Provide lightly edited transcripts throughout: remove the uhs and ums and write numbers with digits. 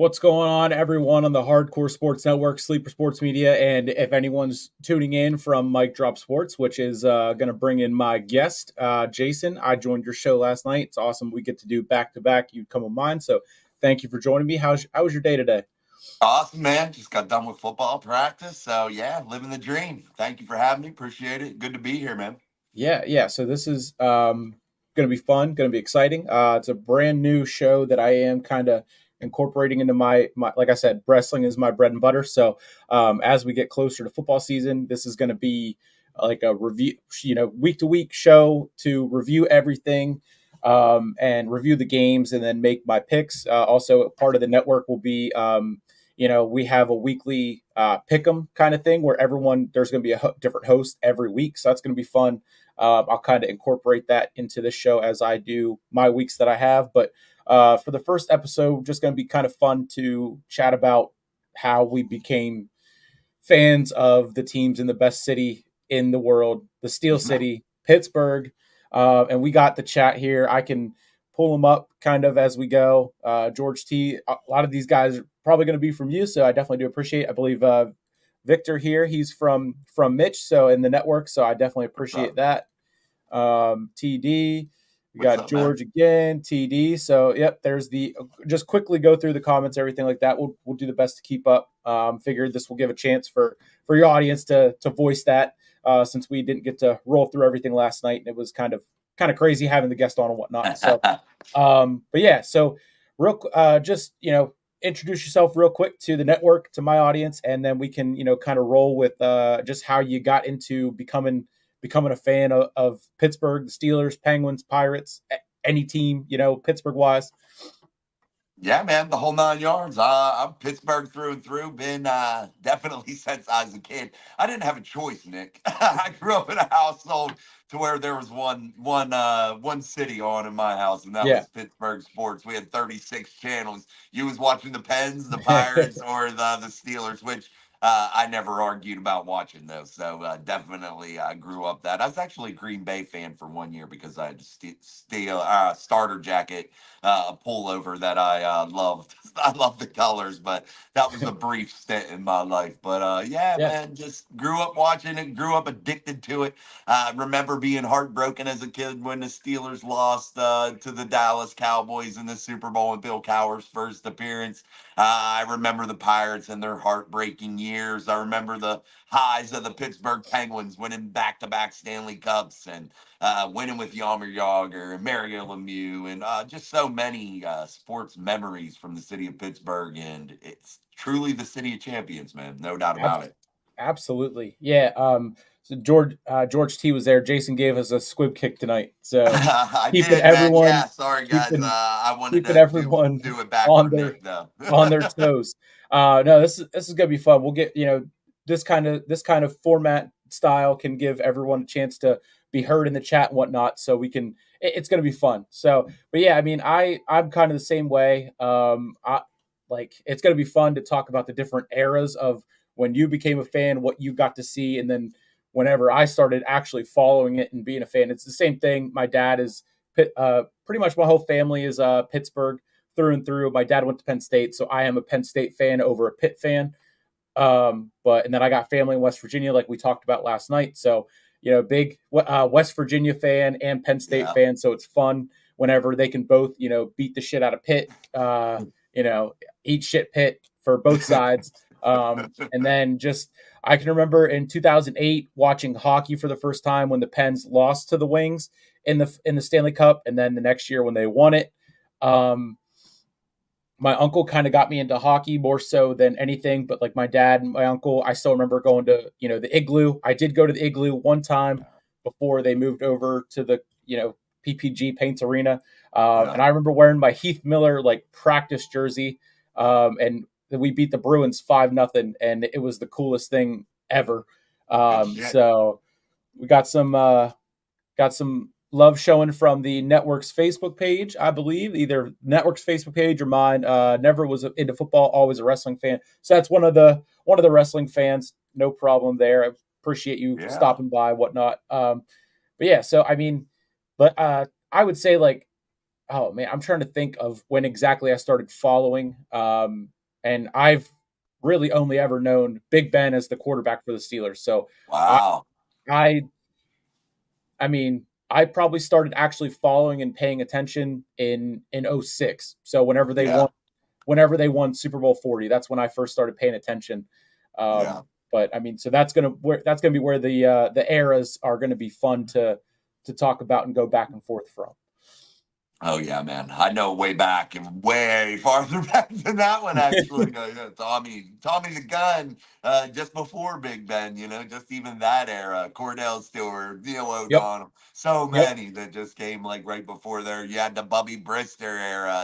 What's going on, everyone, on the Hardcore Sports Network, Sleeper Sports Media, and if anyone's tuning in from MicDropSports, which is going to bring in my guest, Jason. I joined your show last night. It's awesome. We get to do back-to-back. You'd come on mine, so thank you for joining me. How was your day today? Awesome, man. Just got done with football practice. So, yeah, living the dream. Thank you for having me. Appreciate it. Good to be here, man. Yeah. So this is going to be fun, going to be exciting. It's a brand new show that I am kind of incorporating into my, like I said, wrestling is my bread and butter. So as we get closer to football season, this is going to be like a review, week to week show to review everything and review the games and then make my picks. Also, part of the network will be. We have a weekly pick 'em kind of thing where there's going to be a different host every week. So that's going to be fun. I'll kind of incorporate that into this show as I do my weeks that I have. But for the first episode, just going to be kind of fun to chat about how we became fans of the teams in the best city in the world, the Steel City, Pittsburgh. And we got the chat here. I can pull them up kind of as we go. George T, a lot of these guys are probably going to be from you, so I definitely do appreciate. I believe Victor here, he's from Mitch, so in the network, so I definitely appreciate that. TD, we What's got up, man? George again, TD. So yep, there's the just quickly go through the comments, everything like that. We'll do the best to keep up. Figured this will give a chance for your audience to voice that since we didn't get to roll through everything last night and it was kind of crazy having the guest on and whatnot. So, but yeah, so real just introduce yourself real quick to the network, to my audience, and then we can kind of roll with just how you got into becoming a fan of Pittsburgh, the Steelers, Penguins, Pirates, any team, Pittsburgh wise. Yeah, man, the whole 9 yards. I'm Pittsburgh through and through. Been definitely since I was a kid. I didn't have a choice, Nick. I grew up in a household to where there was one city on in my house, and that Yeah. was Pittsburgh sports. We had 36 channels. You was watching the Pens, the Pirates, or the Steelers, which I never argued about watching those. So definitely I grew up that. I was actually a Green Bay fan for 1 year because I had a starter jacket, a pullover that I loved. I love the colors, but that was a brief stint in my life. But yeah, Yeah. man, just grew up watching it, grew up addicted to it. I remember being heartbroken as a kid when the Steelers lost to the Dallas Cowboys in the Super Bowl with Bill Cowher's first appearance. I remember the Pirates and their heartbreaking years. I remember the highs of the Pittsburgh Penguins winning back-to-back Stanley Cups and winning with Yammer Yager and Mario Lemieux and just so many sports memories from the city of Pittsburgh. And it's truly the city of champions, man. No doubt Ab- about it. Absolutely. Yeah. So George T was there. Jason gave us a squib kick tonight. So I keeping did, man. everyone Yeah, sorry, guys. keeping I wanted keeping to do everyone do it back on for their Nick, though. on their toes. No, this is gonna be fun. We'll get this kind of format style can give everyone a chance to be heard in the chat and whatnot. So it's gonna be fun. So, but yeah, I mean, I'm kind of the same way. It's gonna be fun to talk about the different eras of when you became a fan, what you got to see, and then whenever I started actually following it and being a fan. It's the same thing. My dad is pretty much my whole family is Pittsburgh through and through. My dad went to Penn State, so I am a Penn State fan over a Pitt fan. And then I got family in West Virginia, like we talked about last night. So big West Virginia fan and Penn State Yeah. fan. So it's fun whenever they can both beat the shit out of Pitt. You know, eat shit Pitt for both sides. And then just I can remember in 2008 watching hockey for the first time when the Pens lost to the Wings in the Stanley Cup, and then the next year when they won it. My uncle kind of got me into hockey more so than anything, but like my dad and my uncle, I still remember going to the Igloo. I did go to the Igloo one time before they moved over to the PPG Paints Arena, Yeah. and I remember wearing my Heath Miller like practice jersey, and we beat the Bruins 5-0, and it was the coolest thing ever. Good shit. So we got some love showing from the network's Facebook page, I believe, either network's Facebook page or mine. Never was into football, always a wrestling fan. So that's one of the wrestling fans. No problem there. I appreciate you Yeah. stopping by, whatnot. But yeah, so I mean, but I would say like oh man, I'm trying to think of when exactly I started following. And I've really only ever known Big Ben as the quarterback for the Steelers. So I, Wow. I, I mean, I probably started actually following and paying attention in '06. So Yeah. whenever they won Super Bowl 40, that's when I first started paying attention. Yeah. But I mean, so that's gonna be where the eras are gonna be fun to talk about and go back and forth from. Oh yeah, man. I know way back and way farther back than that one actually. Yeah, Tommy the gun, just before Big Ben, just even that era. Cordell Stewart, Neil Yep, O'Donnell. So yep, many that just came like right before there. You had the Bubby Brister era.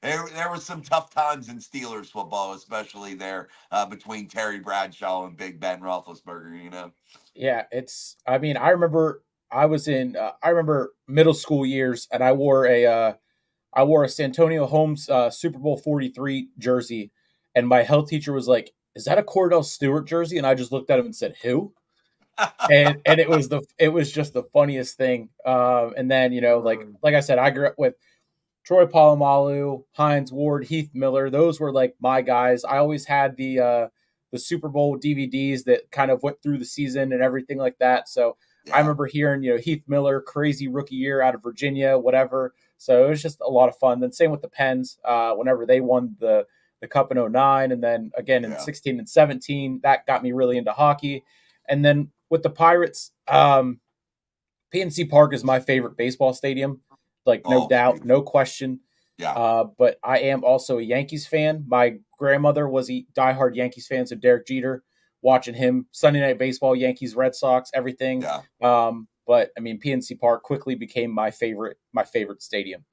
There were some tough times in Steelers football, especially there between Terry Bradshaw and Big Ben Roethlisberger. yeah. It's. I mean, I remember I was in. I remember middle school years, and I wore a Santonio Holmes Super Bowl 43 jersey, and my health teacher was like, "Is that a Cordell Stewart jersey?" And I just looked at him and said, "Who?" And it was just the funniest thing. And then like I said, I grew up with Troy Polamalu, Hines Ward, Heath Miller. Those were like my guys. I always had the Super Bowl DVDs that kind of went through the season and everything like that. So I Yeah. remember hearing Heath Miller, crazy rookie year out of Virginia, whatever. So it was just a lot of fun. Then same with the Pens, whenever they won the Cup in '09, and then again in Yeah. 16 and 17, that got me really into hockey. And then with the Pirates, PNC Park is my favorite baseball stadium, like no Oh, it's doubt, beautiful. no question. Yeah. But I am also a Yankees fan. My grandmother was a diehard Yankees fan, so Derek Jeter, watching him Sunday Night Baseball, Yankees, Red Sox, everything. Yeah. But I mean, PNC Park quickly became my favorite stadium.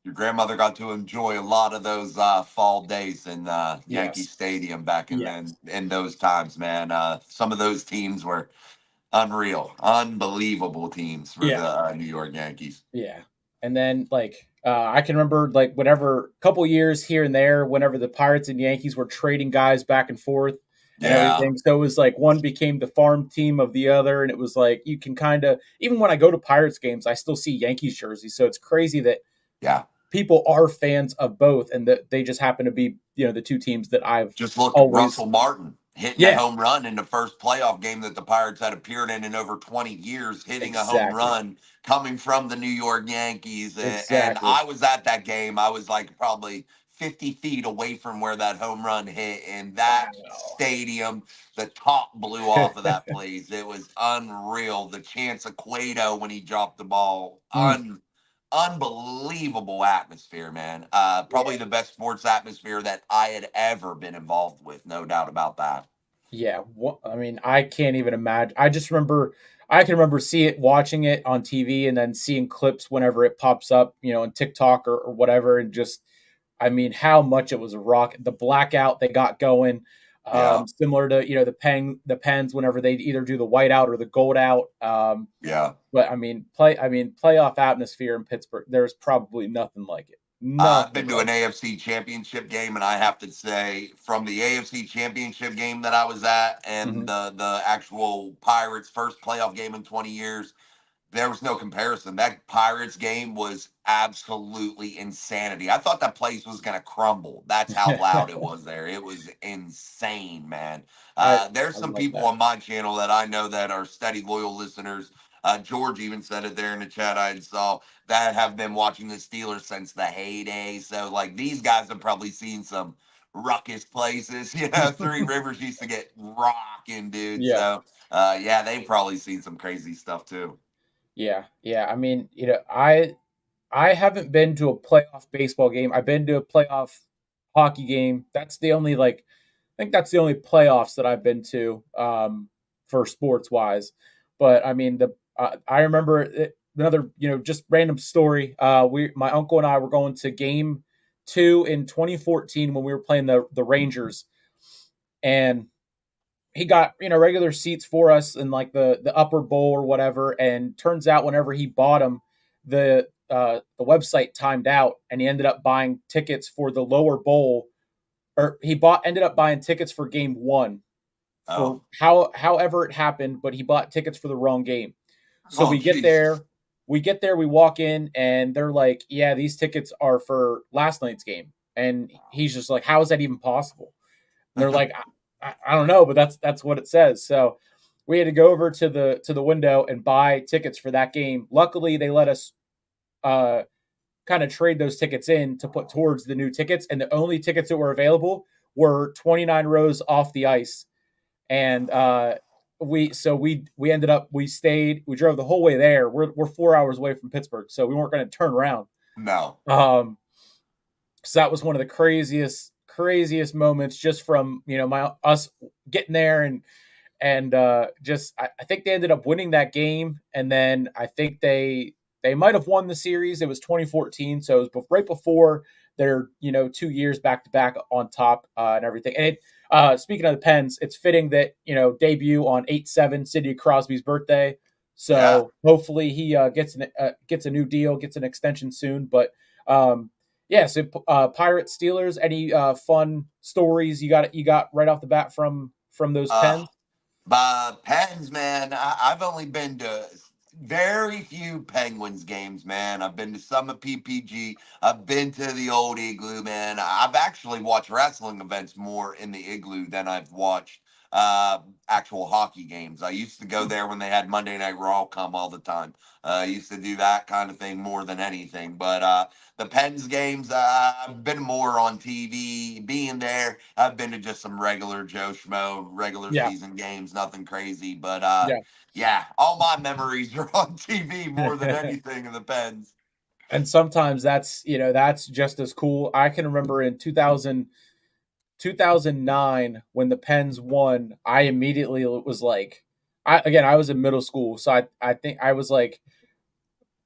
Your grandmother got to enjoy a lot of those fall days in Yankee Yes, Stadium back in yes, then in those times, man. Some of those teams were unreal, unbelievable teams for yeah. the New York Yankees. Yeah. And then I can remember like whenever couple years here and there, whenever the Pirates and Yankees were trading guys back and forth and Yeah, everything. So it was like one became the farm team of the other. And it was like you can kind of even when I go to Pirates games, I still see Yankees jerseys. So it's crazy that yeah. people are fans of both and that they just happen to be, the two teams that I've Just look at always Russell Martin hitting a Yeah, home run in the first playoff game that the Pirates had appeared in over 20 years, hitting a home exactly. run coming from the New York Yankees. And Exactly. I was at that game. I was like probably 50 feet away from where that home run hit. And that Wow. stadium, the top blew off of that place. It was unreal. The chance of Cueto when he dropped the ball, Mm, unbelievable atmosphere, man. Probably yeah. the best sports atmosphere that I had ever been involved with, no doubt about that. Yeah, I mean, I can't even imagine. I can remember watching it on TV, and then seeing clips whenever it pops up, on TikTok or whatever, and just, I mean, how much it was a rock. The blackout they got going, Yeah, similar to the Pens whenever they either do the whiteout or the gold out. yeah. But I mean, playoff atmosphere in Pittsburgh. There's probably nothing like it. I've Nothing been to like an AFC championship game, and I have to say, from the AFC championship game that I was at it. and the actual Pirates' first playoff game in 20 years, there was no comparison. That Pirates game was absolutely insanity. I thought that place was going to crumble. That's how loud it was there. It was insane, man. I There's I some love people that. on my channel that I know that are steady, loyal listeners. George even said it there in the chat I saw that have been watching the Steelers since the heyday. So, like, these guys have probably seen some ruckus places. Three Rivers used to get rocking, dude. Yeah. So, yeah, they've probably seen some crazy stuff too. Yeah, yeah. I mean, I haven't been to a playoff baseball game. I've been to a playoff hockey game. That's the only I think that's the only playoffs that I've been to for sports wise. But I mean, I remember another just random story. My uncle and I were going to game 2 in 2014 when we were playing the Rangers, and he got regular seats for us in like the upper bowl or whatever. And turns out whenever he bought them, the website timed out, and he ended up buying tickets for the lower bowl, or he bought ended up buying tickets for game 1 for Oh, however it happened, but he bought tickets for the wrong game. So oh, we get Jesus. there. we get there, we walk in, and they're like, "Yeah, these tickets are for last night's game." And he's just like, "How is that even possible?" And they're like, I don't know, but that's what it says." So we had to go over to the window and buy tickets for that game. Luckily, they let us uh, kind of trade those tickets in to put towards the new tickets, and the only tickets that were available were 29 rows off the ice. And we ended up we drove the whole way there. We're 4 hours away from Pittsburgh, so we weren't going to turn around. No. Um, so that was one of the craziest moments, just from my us getting there. And just I think they ended up winning that game, and then I think they might have won the series. It was 2014, so it was right before their 2 years back to back on top, and everything. And speaking of the Pens, it's fitting that debut on 8/7, Sidney Crosby's birthday. Yeah. So hopefully he gets a new deal, gets an extension soon. But yeah, so Pirates Steelers. Any fun stories you got right off the bat from those Uh, Pens? Pens, man. I've only been to very few Penguins games, man. I've been to some at PPG. I've been to the old Igloo, man. I've actually watched wrestling events more in the Igloo than I've watched uh, actual hockey games. I used to go there when they had Monday Night Raw come all the time. I used to do that kind of thing more than anything. But the Pens games, I've been more on TV, being there. I've been to just some regular Joe Schmo, regular Yeah, season games, nothing crazy. But yeah. yeah, all my memories are on TV more than anything in the Pens. And sometimes that's just as cool. I can remember in 2009 when the Pens won. I immediately was like, I was in middle school, so I think I was like,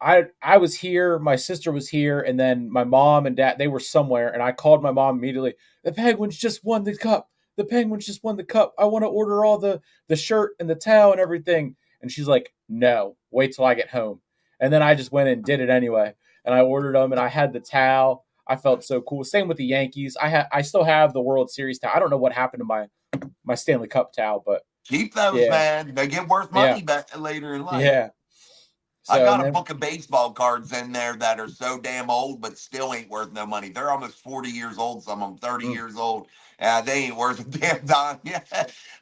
I was here, my sister was here, and then my mom and dad, they were somewhere, and I called my mom immediately. The Penguins just won the cup. The Penguins just won the cup. I want to order all the shirt and the towel and everything. And she's like, "No, wait till I get home." And then I just went and did it anyway. And I ordered them, and I had the towel. I felt so cool. Same with the Yankees. I still have the World Series towel. I don't know what happened to my Stanley Cup towel, but Keep those, yeah, man. They get worth yeah, money back later in life. yeah. I So got and a then book of baseball cards in there that are so damn old, but still ain't worth no money. They're almost 40 years old, some of them 30 mm, years old. They ain't worth a damn dime. Yeah.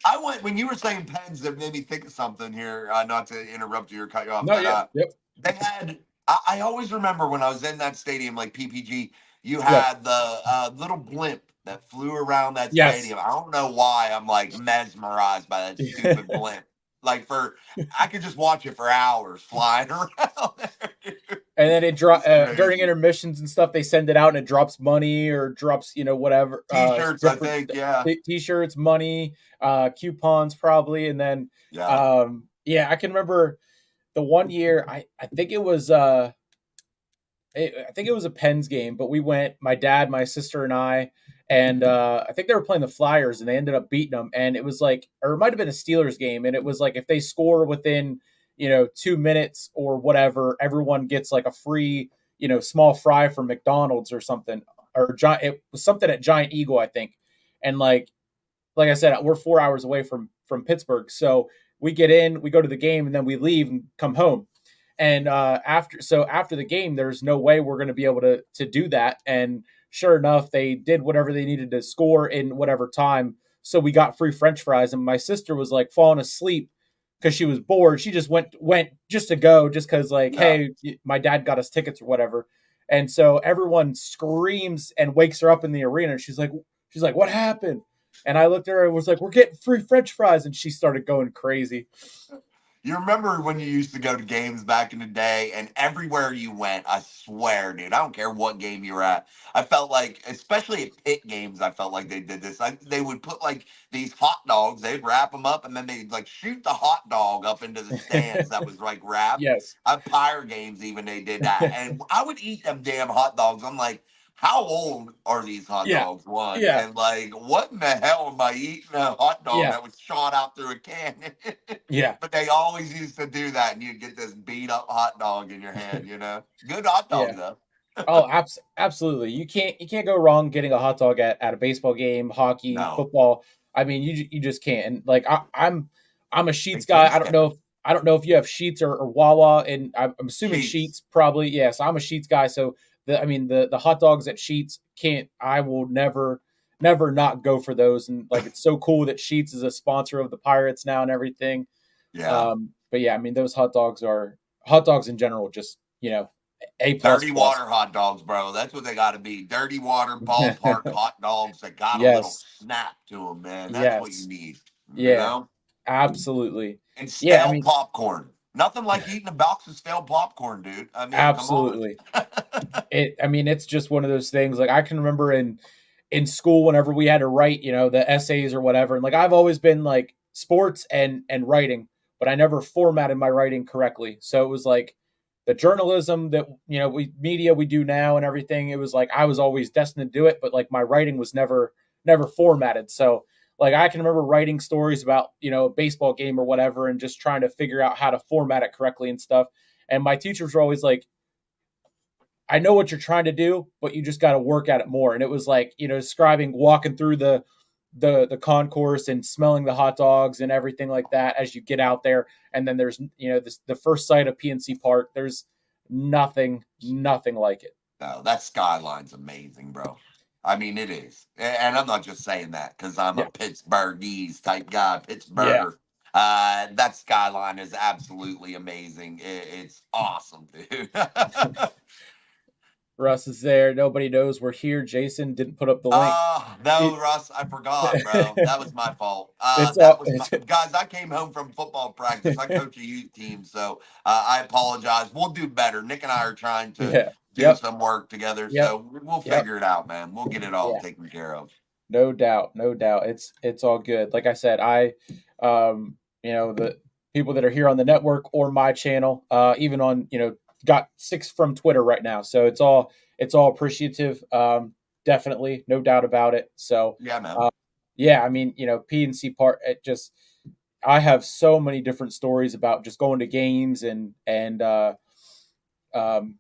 I went, when you were saying Pens, that made me think of something here, not to interrupt you or cut you off, no, but yeah, yep, they had, I always remember when I was in that stadium, like PPG, you yep, had the little blimp that flew around that yes. stadium. I don't know why I'm like mesmerized by that stupid blimp. Like for I could just watch it for hours flying around there. Dude. And then It's during crazy. intermissions and stuff. They send it out and it drops money or drops whatever T-shirts, I different think. Yeah, t-shirts, money, coupons probably. And then yeah. yeah, I can remember the one year. I think it was I think it was a Pens game, but we went, my dad, my sister, and and I think they were playing the Flyers, and they ended up beating them. And it was like, or it might have been a Steelers game, and it was like if they score within 2 minutes or whatever, everyone gets like a free small fry from McDonald's or something, or it was something at Giant Eagle, I think. And like I said, we're 4 hours away from Pittsburgh, so we get in, we go to the game, and then we leave and come home. And after the game, there's no way we're going to be able to do that. And sure enough, they did whatever they needed to score in whatever time. So we got free French fries, and my sister was like falling asleep because she was bored. She just went just to go, just because like, Yeah. hey, my dad got us tickets or whatever. And so everyone screams and wakes her up in the arena. And she's like, what happened? And I looked at her and was like, we're getting free French fries, and she started going crazy. You remember when you used to go to games back in the day, and everywhere you went, I swear, dude, I don't care what game you were at. I felt like, especially at pit games, I felt like they did this. They would put like these hot dogs, they'd wrap them up, and then they'd like shoot the hot dog up into the stands that was like wrapped. Yes. At Pyre games, even they did that. And I would eat them damn hot dogs. I'm like, how old are these hot Yeah. dogs? One, Yeah. and like, what in the hell am I eating a hot dog Yeah. that was shot out through a can? Yeah. But they always used to do that, and you'd get this beat up hot dog in your hand. Good hot Yeah. dog though. Oh, absolutely. You can't go wrong getting a hot dog at a baseball game, hockey, No, football. I mean, you just can't. And like I'm a they Sheets guy. I taste don't know if different. I don't know if you have Sheets or Wawa, and I'm assuming Sheets. Sheets probably. Yes, I'm a Sheets guy. So I mean, the hot dogs at Sheets can't. I will never not go for those. And like, it's so cool that Sheets is a sponsor of the Pirates now and everything. Yeah. But yeah, I mean, those hot dogs in general. Just A plus Dirty plus. water hot dogs, bro. That's what they got to be. Dirty water ballpark hot dogs that got a little Yes, snap to them, man. That's what you yes, need, you yeah, know? absolutely. And Yeah, I stale mean, popcorn. Nothing like eating a box of stale popcorn, dude. I mean, come on. absolutely. I mean, it's just one of those things. Like, I can remember in school whenever we had to write, the essays or whatever. And like, I've always been like sports and writing, but I never formatted my writing correctly. So it was like the journalism that we do now and everything. It was like I was always destined to do it, but like my writing was never formatted. So like, I can remember writing stories about a baseball game or whatever, and just trying to figure out how to format it correctly and stuff. And my teachers were always like, I know what you're trying to do, but you just got to work at it more. And it was like, describing walking through the concourse and smelling the hot dogs and everything like that as you get out there. And then there's, the first sight of PNC Park. There's nothing like it. No, that skyline's amazing, bro. I mean, it is. And I'm not just saying that because I'm a Yeah. Pittsburghese type guy, Yeah. Pittsburgher. That skyline is absolutely amazing. It's awesome, dude. Russ is there. Nobody knows we're here. Jason didn't put up the link. No, It, Russ, I forgot, bro. That was my fault. it's That all, was my guys. I came home from football practice. I coach a youth team, so I apologize. We'll do better. Nick and I are trying to yeah. do Yep. some work together, Yep. so we'll Yep. figure it out, man. We'll get it all Yeah. taken care of. No doubt, no doubt. It's all good. Like I said, the people that are here on the network or my channel, even on, got 6 from Twitter right now. So it's all appreciative. Definitely, no doubt about it. So, Yeah, man. uh, yeah, I mean, PNC Park. I have so many different stories about just going to games and um,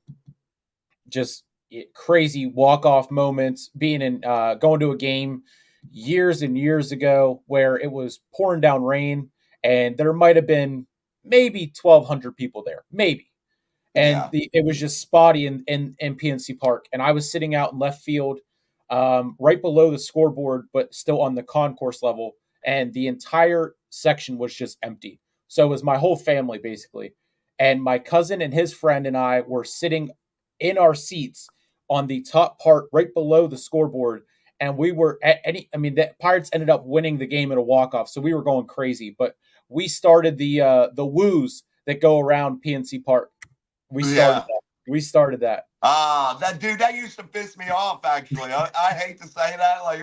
just crazy walk off moments. Being in going to a game years and years ago where it was pouring down rain, and there might have been maybe 1,200 people there, maybe, and Yeah. it was just spotty in PNC Park, and I was sitting out in left field, right below the scoreboard, but still on the concourse level, and the entire section was just empty. So it was my whole family basically, and my cousin and his friend and I were sitting in our seats on the top part, right below the scoreboard, and we were at any. I mean, the Pirates ended up winning the game in a walk off, so we were going crazy, but we started the woos that go around PNC Park. We started Yeah. that. We started that. That dude, that used to piss me off. Actually, I hate to say that. Like,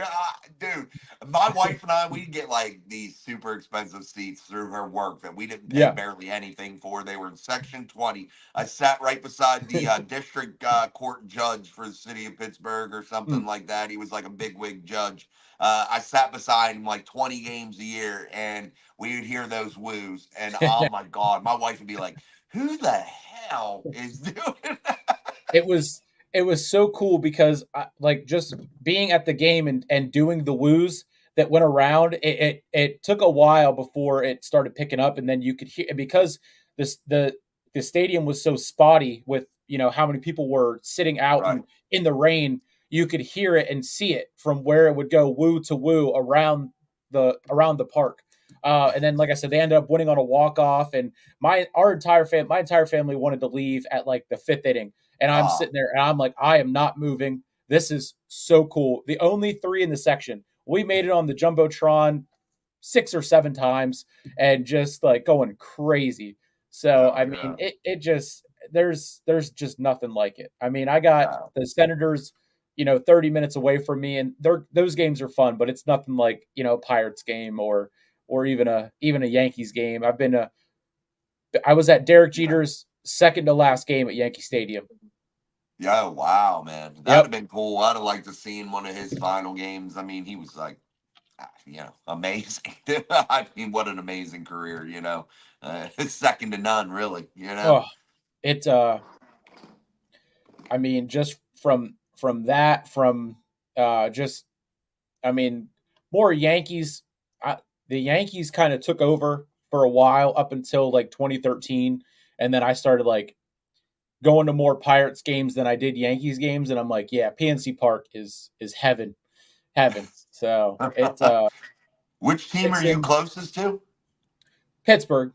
dude, my wife and I, we get like these super expensive seats through her work that we didn't pay Yeah. barely anything for. They were in section 20. I sat right beside the district court judge for the city of Pittsburgh or something Mm. like that. He was like a bigwig judge. I sat beside him like 20 games a year, and we would hear those woos. And oh my god, my wife would be like, "Who the hell is doing that?" it was it was so cool because like just being at the game and doing the woos that went around. It took a while before it started picking up, and then you could hear because this the stadium was so spotty with how many people were sitting out Right. in the rain. You could hear it and see it from where it would go woo to woo around the park. And then, like I said, they ended up winning on a walk off, and my entire family wanted to leave at like the fifth inning, and I'm Ah, sitting there and I'm like, I am not moving. This is so cool. The only 3 in the section. We made it on the Jumbotron 6 or 7 times and just like going crazy. So, hell I mean, yeah. it just there's just nothing like it. I mean, I got Wow. the Senators, 30 minutes away from me, and those games are fun, but it's nothing like, Pirates game or even a Yankees game. I was at Derek Yeah. Jeter's second to last game at Yankee Stadium. Yeah, wow, man. That'd have Yep. been cool. I'd have liked to seen one of his final games. I mean, he was like, amazing. I mean, what an amazing career, It's second to none, really, Oh, it I mean, just from that, just I mean, more Yankees. The Yankees kind of took over for a while up until like 2013, and then I started like going to more Pirates games than I did Yankees games, and I'm like, yeah, PNC Park is heaven, heaven. So Which team are it's you in closest to? Pittsburgh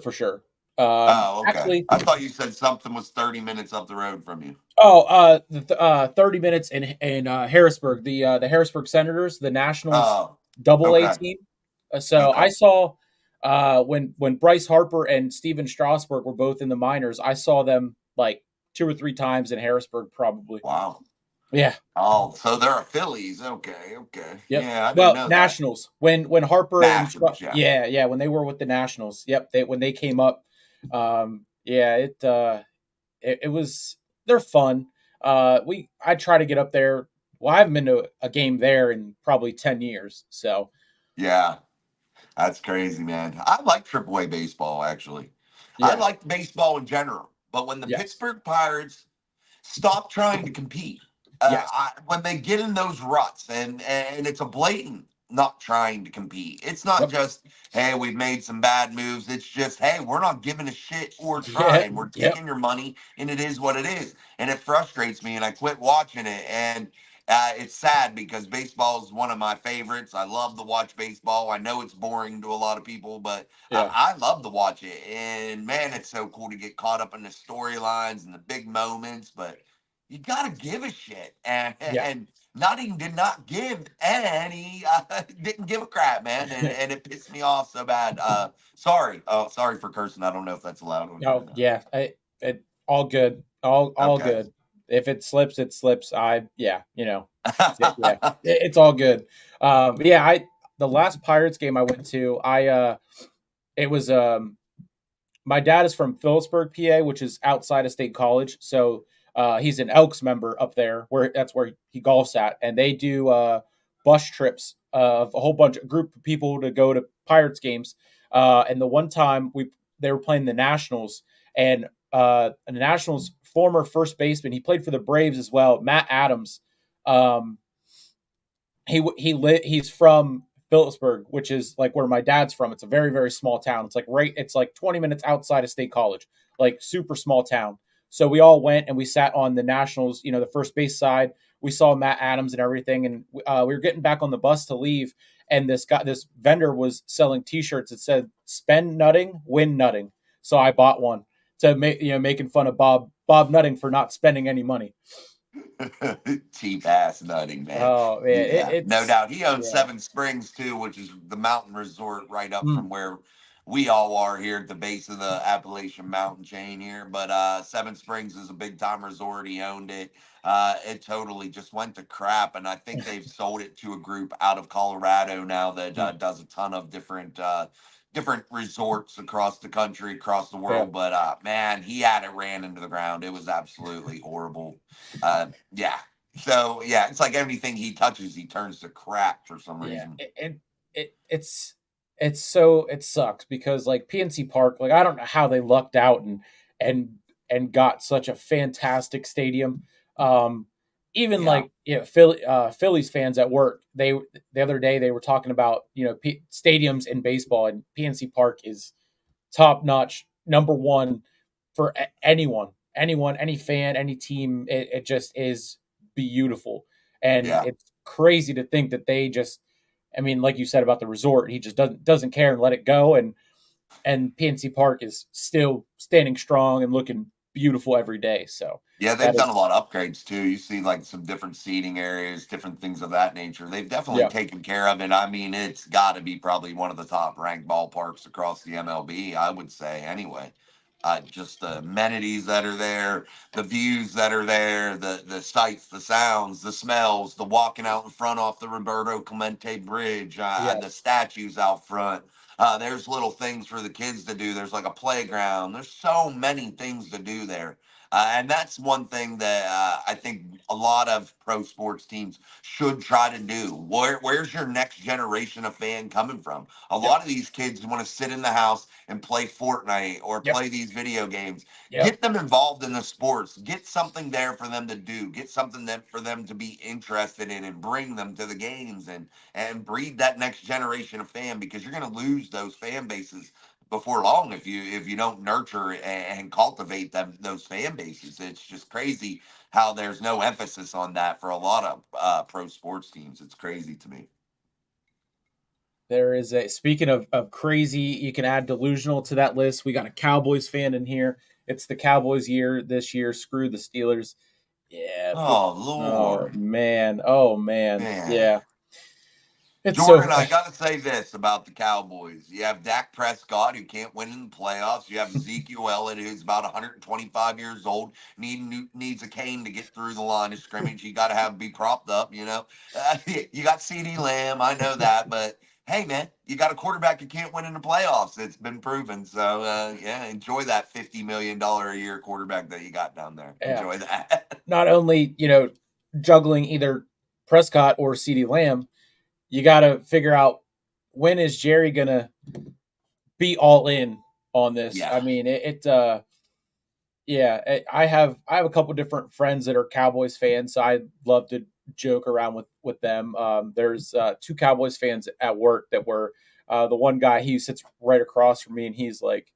for sure. Oh, okay. Actually, I thought you said something was 30 minutes up the road from you. 30 minutes in Harrisburg, the Harrisburg Senators, the Nationals Oh, Double A okay. team. So Okay. I saw when Bryce Harper and Steven Strasburg were both in the minors. I saw them like 2 or 3 times in Harrisburg, probably. Wow. Yeah. Oh, so they're a Phillies. Okay. Okay. Yep. Yeah, I didn't Well, know that. Nationals. When Harper and Nationals. Yeah. yeah, when they were with the Nationals. Yep. When they came up. Yeah. It was they're fun. I try to get up there. Well, I haven't been to a game there in probably 10 years. So Yeah. That's crazy, man. I like AAA baseball, actually. I yeah, like baseball in general. But when the yes, Pittsburgh Pirates stop trying to compete, yes, when they get in those ruts and it's a blatant not trying to compete. It's not yep, just, hey, we've made some bad moves. It's just, hey, we're not giving a shit or yeah, trying. We're yep, taking your money and it is what it is. And it frustrates me and I quit watching it. And it's sad because baseball is one of my favorites. I love to watch baseball. I know it's boring to a lot of people, but yeah, I love to watch it. And man, it's so cool to get caught up in the storylines and the big moments. But you gotta give a shit, yeah. and Nutting did not give any, didn't give a crap, man, and it pissed me off so bad. Sorry, sorry for cursing. I don't know if that's allowed on here or No, not. yeah, it all good, all Okay. good. If it slips, it slips. Yeah, yeah, it's all good. But yeah, I the last Pirates game I went to, it was my dad is from Phillipsburg, PA, which is outside of State College. So he's an Elks member up there, where that's where he golfs at, and they do bus trips of a whole bunch of group of people to go to Pirates games. And the one time they were playing the Nationals, and the Nationals former first baseman, he played for the Braves as well, Matt Adams. Um, he's from Phillipsburg, which is like where my dad's from. It's a very very small town. It's like 20 minutes outside of State College, like super small town. So we all went and we sat on the Nationals, the first base side. We saw Matt Adams and everything, and we were getting back on the bus to leave, and this vendor was selling T-shirts that said "Spend nutting, win nutting." So I bought one to making fun of Bob Nutting for not spending any money. Cheap ass Nutting, man. Oh man, Yeah, no it's doubt. He owns yeah. Seven Springs too, which is the mountain resort right up Mm, from where we all are here at the base of the Appalachian Mountain chain here. But Seven Springs is a big time resort. He owned it. It totally just went to crap, and I think they've sold it to a group out of Colorado now that mm, does a ton of different resorts across the country, across the yeah. world. But man, he had it ran into the ground. It was absolutely horrible. Yeah. So yeah, it's like everything he touches, he turns to crap for some Yeah, reason. it sucks because like PNC Park, like I don't know how they lucked out and and got such a fantastic stadium. Um, even Yeah. like Phillies fans at work, the other day they were talking about stadiums in baseball, and PNC Park is top notch, number one for anyone, any fan, any team. It just is beautiful, and Yeah. it's crazy to think that they just. I mean, like you said about the resort, he just doesn't care and let it go, and PNC Park is still standing strong and looking beautiful every day. So Yeah, that they've done a is lot of upgrades too. You see like some different seating areas, different things of that nature. They've definitely yeah, taken care of it. I mean, it's got to be probably one of the top ranked ballparks across the MLB, I would say anyway. Just the amenities that are there, the views that are there, the sights, the sounds, the smells, the walking out in front off the Roberto Clemente Bridge, the yes, statues out front. There's little things for the kids to do. There's like a playground. There's so many things to do there. And that's one thing that I think a lot of pro sports teams should try to do. Where's your next generation of fan coming from? A yep, lot of these kids want to sit in the house and play Fortnite or yep, play these video games. yep, Get them involved in the sports. Get something there for them to do. Get something that for them to be interested in and bring them to the games and breed that next generation of fan because you're going to lose those fan bases before long if you don't nurture and cultivate those fan bases. It's just crazy how there's no emphasis on that for a lot of pro sports teams. It's crazy to me. There is a speaking of crazy, you can add delusional to that list. We got a Cowboys fan in here. It's the Cowboys year this year. Screw the Steelers. Yeah. Oh Oh Lord, man. Oh man. man. Yeah. It's Jordan, so I got to say this about the Cowboys. You have Dak Prescott, who can't win in the playoffs. You have Ezekiel Elliott, who's about 125 years old, needs a cane to get through the line of scrimmage. You got to have be propped up, you know. You got CeeDee Lamb, I know that, but hey, man, you got a quarterback who can't win in the playoffs. It's been proven. So, yeah, enjoy that $50 million a year quarterback that you got down there. yeah. Enjoy that. Not only juggling either Prescott or CeeDee Lamb, you got to figure out when is Jerry gonna be all in on this. Yeah, I mean, yeah, I have a couple different friends that are Cowboys fans, so I love to joke around with them. There's two Cowboys fans at work that were the one guy, he sits right across from me, and he's like,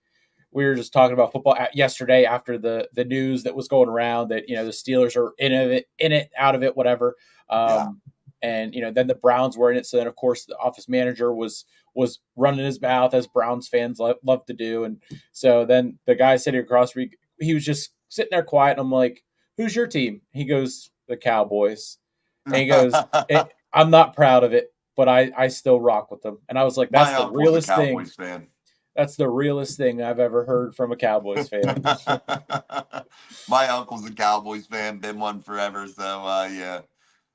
we were just talking about football yesterday after the news that was going around that the Steelers are in it, out of it, whatever. yeah. And then the Browns were in it, so then of course the office manager was running his mouth as Browns fans love to do, and so then the guy sitting across from me, he was just sitting there quiet, and I'm like, "Who's your team?" He goes, "The Cowboys," and he goes, "I'm not proud of it, but I still rock with them." And I was like, My uncle's a thing. Cowboys fan. That's the realest thing I've ever heard from a Cowboys fan. My uncle's a Cowboys fan, been one forever. So yeah.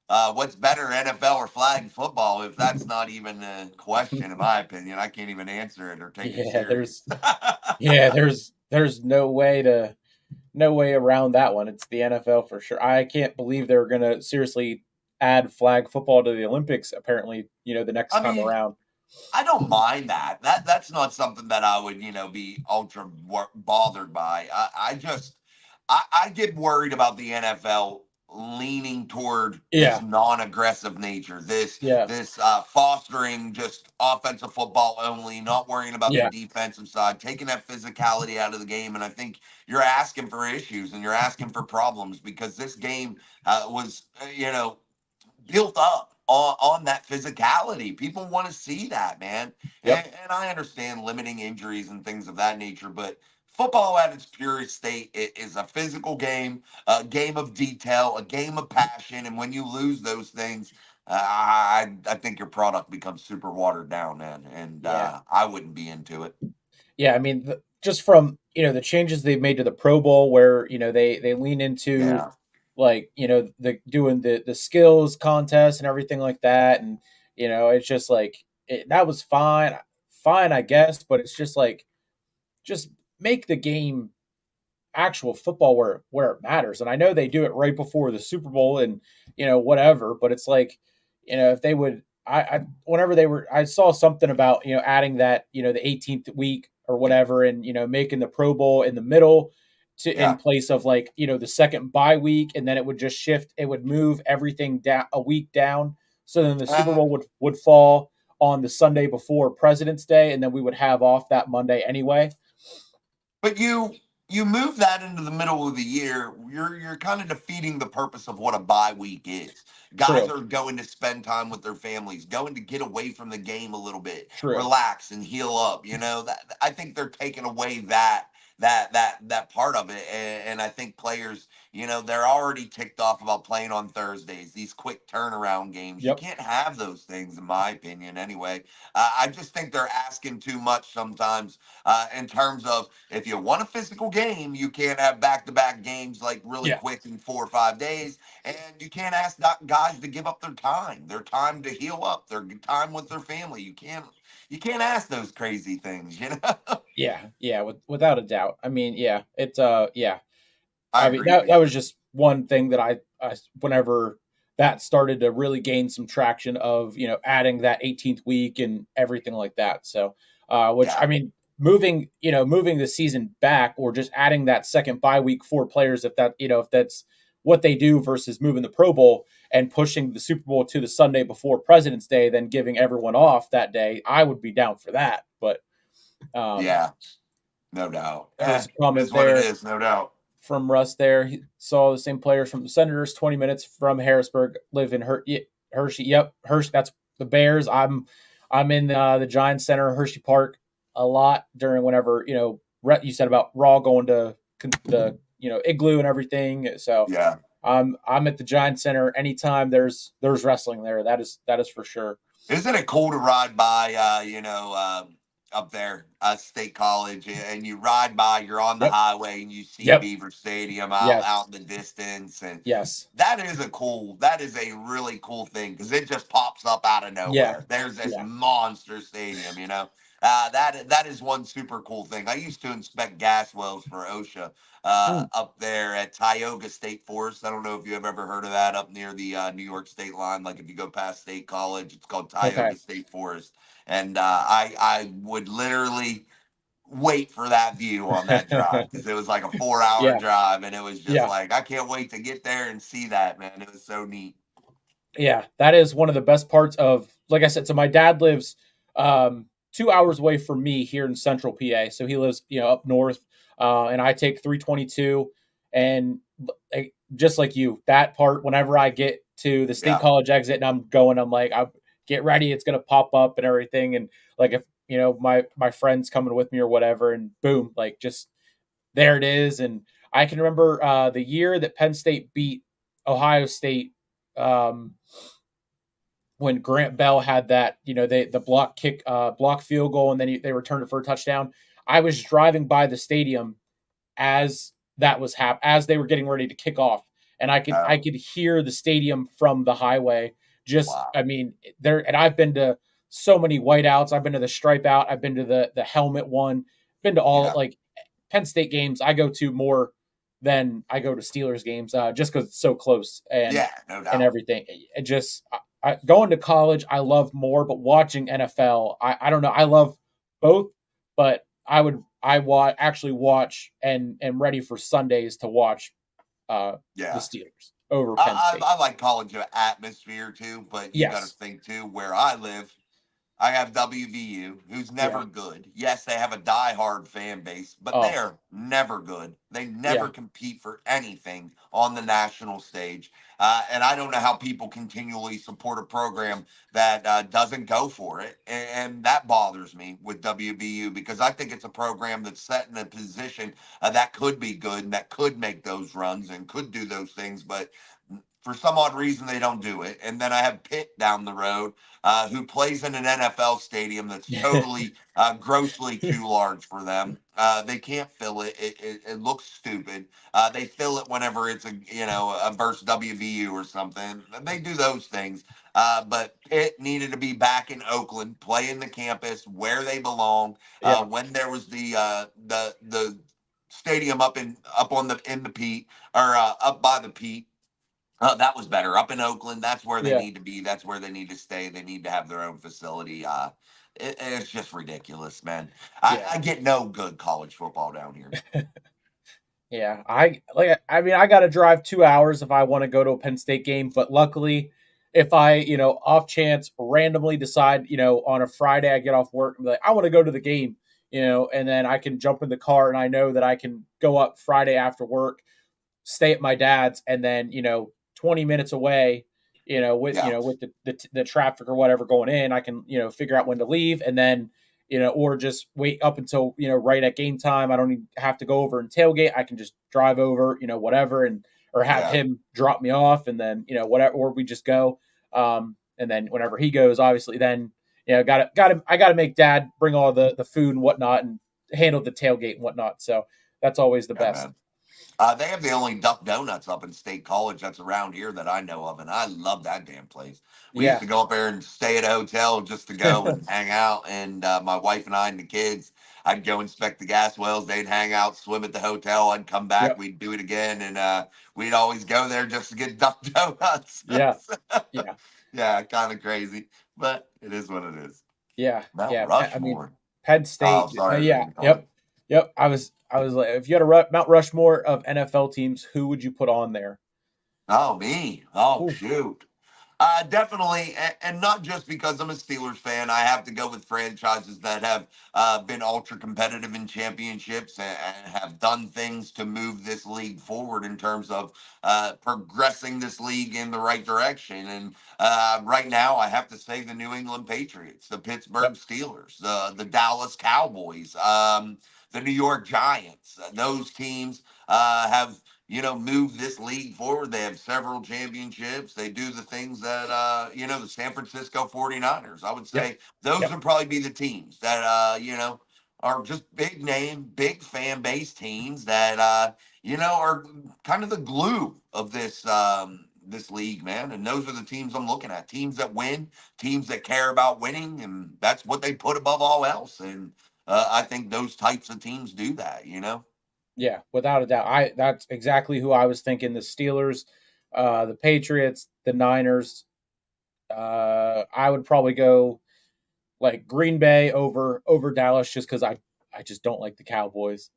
What's better, NFL or flag football? If that's not even a question, in my opinion, I can't even answer it or take it Yeah, serious. there's no way around that one. It's the NFL for sure. I can't believe they're gonna seriously add flag football to the Olympics. Apparently, the next I time mean, around. I don't mind that. That's not something that I would, be ultra bothered by. I get worried about the NFL leaning toward this Yeah, non-aggressive nature, this yeah, this fostering just offensive football only, not worrying about the yeah, defensive side, taking that physicality out of the game. And I think you're asking for issues and you're asking for problems because this game was, built up on that physicality. People want to see that, man. yep, And I understand limiting injuries and things of that nature, but football at its purest state is a physical game, a game of detail, a game of passion. And when you lose those things, I think your product becomes super watered down, man. And yeah. I wouldn't be into it. Yeah, I mean, just from the changes they've made to the Pro Bowl, where they lean into Yeah. like the doing the skills contest and everything like that, and it's just like that was fine, I guess, but it's just like just make the game actual football where it matters. And I know they do it right before the Super Bowl and whatever, but it's like if they would, whenever they were, I saw something about adding that the 18th week or whatever, and making the Pro Bowl in the middle to in Yeah. place of like the second bye week, and then it would just shift, it would move everything down a week down, so then the Super Uh, Bowl would fall on the Sunday before President's Day, and then we would have off that Monday anyway. But you move that into the middle of the year, you're kind of defeating the purpose of what a bye week is. Guys True, are going to spend time with their families, going to get away from the game a little bit, true. relax and heal up. That I think they're taking away that part of it, and I think players, they're already ticked off about playing on Thursdays. These quick turnaround games, you Yep. can't have those things, in my opinion. Anyway, I just think they're asking too much sometimes in terms of if you want a physical game, you can't have back-to-back games like really Yeah. quick in 4 or 5 days, and you can't ask guys to give up their time to heal up, their time with their family. You can't ask those crazy things. Yeah, without a doubt. I mean, yeah, yeah. I I mean, agree that with that you. was just one thing that I whenever that started to really gain some traction of, adding that 18th week and everything like that. So, which I Yeah. mean, moving the season back or just adding that second bye week for players, if that's what they do versus moving the Pro Bowl and pushing the Super Bowl to the Sunday before President's Day, then giving everyone off that day, I would be down for that. But Um, Yeah, no doubt. there was a It is comment what it there is, no doubt. from Russ there. He saw the same players from the Senators, 20 minutes from Harrisburg, live in Hershey. Yep, Hershey. That's the Bears. I'm in the Giants Center, Hershey Park, a lot during whenever you said about Raw going to the igloo and everything. So Yeah. I'm at the Giants Center anytime there's wrestling there. That is for sure. Isn't it cool to ride by, up there, State College, and you ride by, you're on the Yep. highway, and you see Yep. Beaver Stadium out Yes. in the distance, and Yes. that is a really cool thing because it just pops up out of Yeah. nowhere. There's this Yeah. monster stadium, that is one super cool thing. I used to inspect gas wells for OSHA Mm. up there at Tioga State Forest. I don't know if you have ever heard of that up near the New York State line. Like if you go past State College, it's called Okay. Tioga State Forest, and I would literally wait for that view on that drive because it was like a 4 hour Yeah. drive, and it was just Yeah. like I can't wait to get there and see that, man. It was so neat. Yeah, that is one of the best parts of, like I said. So my dad lives 2 hours away from me here in Central PA. So he lives, up north, and I take 322. And just like you, that part, whenever I get to the State Yeah, College exit and I'm like, I get ready, it's gonna pop up and everything. And like if my friends coming with me or whatever, and boom, like just there it is. And I can remember the year that Penn State beat Ohio State, um, when Grant Bell had that, the block field goal, and then they returned it for a touchdown. I was driving by the stadium as as they were getting ready to kick off, and I oh could hear the stadium from the highway. Just, wow, I mean, there, and I've been to so many whiteouts. I've been to the stripe out. I've been to the helmet one. Been to all, yeah, like, Penn State games. I go to more than I go to Steelers games, just because it's so close yeah, no and doubt. everything. It just, going to college, I love more, but watching NFL, I don't know. I love both, but actually watch and am ready for Sundays to watch the Yeah, Steelers over Penn State. I like college atmosphere too, but you got to Yes. think too where I live. I have WVU, who's Yeah. never good. Yes, they have a die-hard fan base, but Oh, they're never good. They never yeah. compete for anything on the national stage. And I don't know how people continually support a program that doesn't go for it. And that bothers me with WVU because I think it's a program that's set in a position that could be good and that could make those runs and could do those things. But for some odd reason, they don't do it. And then I have Pitt down the road who plays in an NFL stadium that's totally, grossly too large for them. They can't fill it. It looks stupid. They fill it whenever it's a versus WVU or something. They do those things. But Pitt needed to be back in Oakland, playing the campus where they belong. Yeah. When there was the stadium up on the in the Pete or up by the Pete, that was better. Up in Oakland, that's where they Yeah. need to be. That's where they need to stay. They need to have their own facility. It's just ridiculous, man. Yeah. I get no good college football down here. Yeah, I mean, I got to drive 2 hours if I want to go to a Penn State game, but luckily, if I, off chance randomly decide, on a Friday I get off work and be like, I want to go to the game, and then I can jump in the car and I know that I can go up Friday after work, stay at my dad's, and then 20 minutes away, with Yeah, with the traffic or whatever going in, I can figure out when to leave, and then or just wait up until right at game time. I don't even have to go over and tailgate. I can just drive over, whatever, and or have yeah, him drop me off, and then whatever, or we just go. And then whenever he goes, obviously, then I gotta make dad bring all the food and whatnot and handle the tailgate and whatnot. So that's always the yeah, best. man. They have the only Duck Donuts up in State College that's around here that I know of, and I love that damn place. We used Yeah. to go up there and stay at a hotel just to go and hang out, and my wife and I and the kids, I'd go inspect the gas wells. They'd hang out, swim at the hotel. I'd come back. Yep. We'd do it again, and we'd always go there just to get Duck Donuts. Yeah. Yeah. Yeah, kind of crazy, but it is what it is. Yeah. Mount Yeah. I mean, Rushmore. Penn Oh, State. sorry, I didn't Yeah. mean to call it. Yep. Yep. I was like, if you had a Mount Rushmore of NFL teams, who would you put on there? Oh, me. Oh, Ooh. shoot. Definitely, and not just because I'm a Steelers fan. I have to go with franchises that have been ultra competitive in championships and have done things to move this league forward in terms of progressing this league in the right direction. And right now, I have to say the New England Patriots, the Pittsburgh Yep. Steelers, the Dallas Cowboys, the New York Giants. Those teams have move this league forward. They have several championships. They do the things that, the San Francisco 49ers. I would Yep. say those Yep. would probably be the teams that, are just big name, big fan base teams that, are kind of the glue of this league, man. And those are the teams I'm looking at. Teams that win, teams that care about winning, and that's what they put above all else. And I think those types of teams do that. Yeah, without a doubt. I That's exactly who I was thinking. The Steelers, the Patriots, the Niners. I would probably go like Green Bay over Dallas just because I just don't like the Cowboys.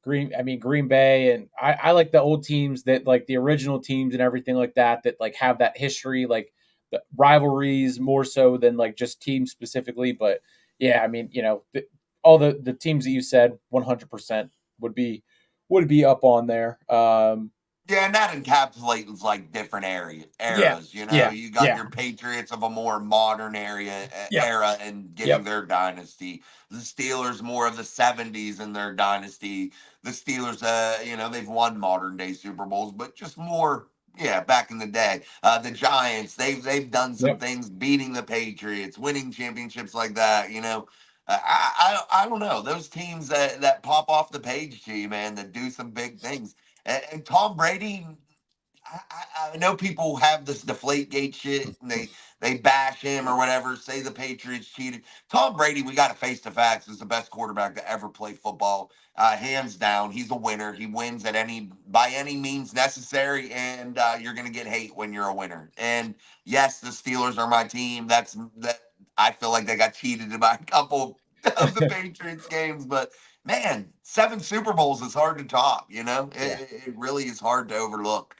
Green Bay, and I like the old teams that like the original teams and everything like that that like have that history, like the rivalries more so than like just teams specifically. But yeah, all the teams that you said 100% would be up on there. Yeah, and that encapsulates like different Yeah, eras. yeah, You got yeah, your Patriots of a more modern yep, era and getting yep, their dynasty. The Steelers more of the '70s in their dynasty. The Steelers, they've won modern day Super Bowls, but just more. Yeah, back in the day, the Giants they've done some yep. things, beating the Patriots, winning championships like that. I don't know those teams that pop off the page to you, man, that do some big things. And Tom Brady, I know people have this deflate gate shit and they bash him or whatever, say the Patriots cheated. Tom Brady, we got to face the facts, is the best quarterback to ever play football. Hands down, he's a winner. He wins by any means necessary, and you're gonna get hate when you're a winner. And yes, the Steelers are my team. That I feel like they got cheated by a couple of the Patriots games, but man, 7 Super Bowls is hard to top. Yeah. It really is hard to overlook.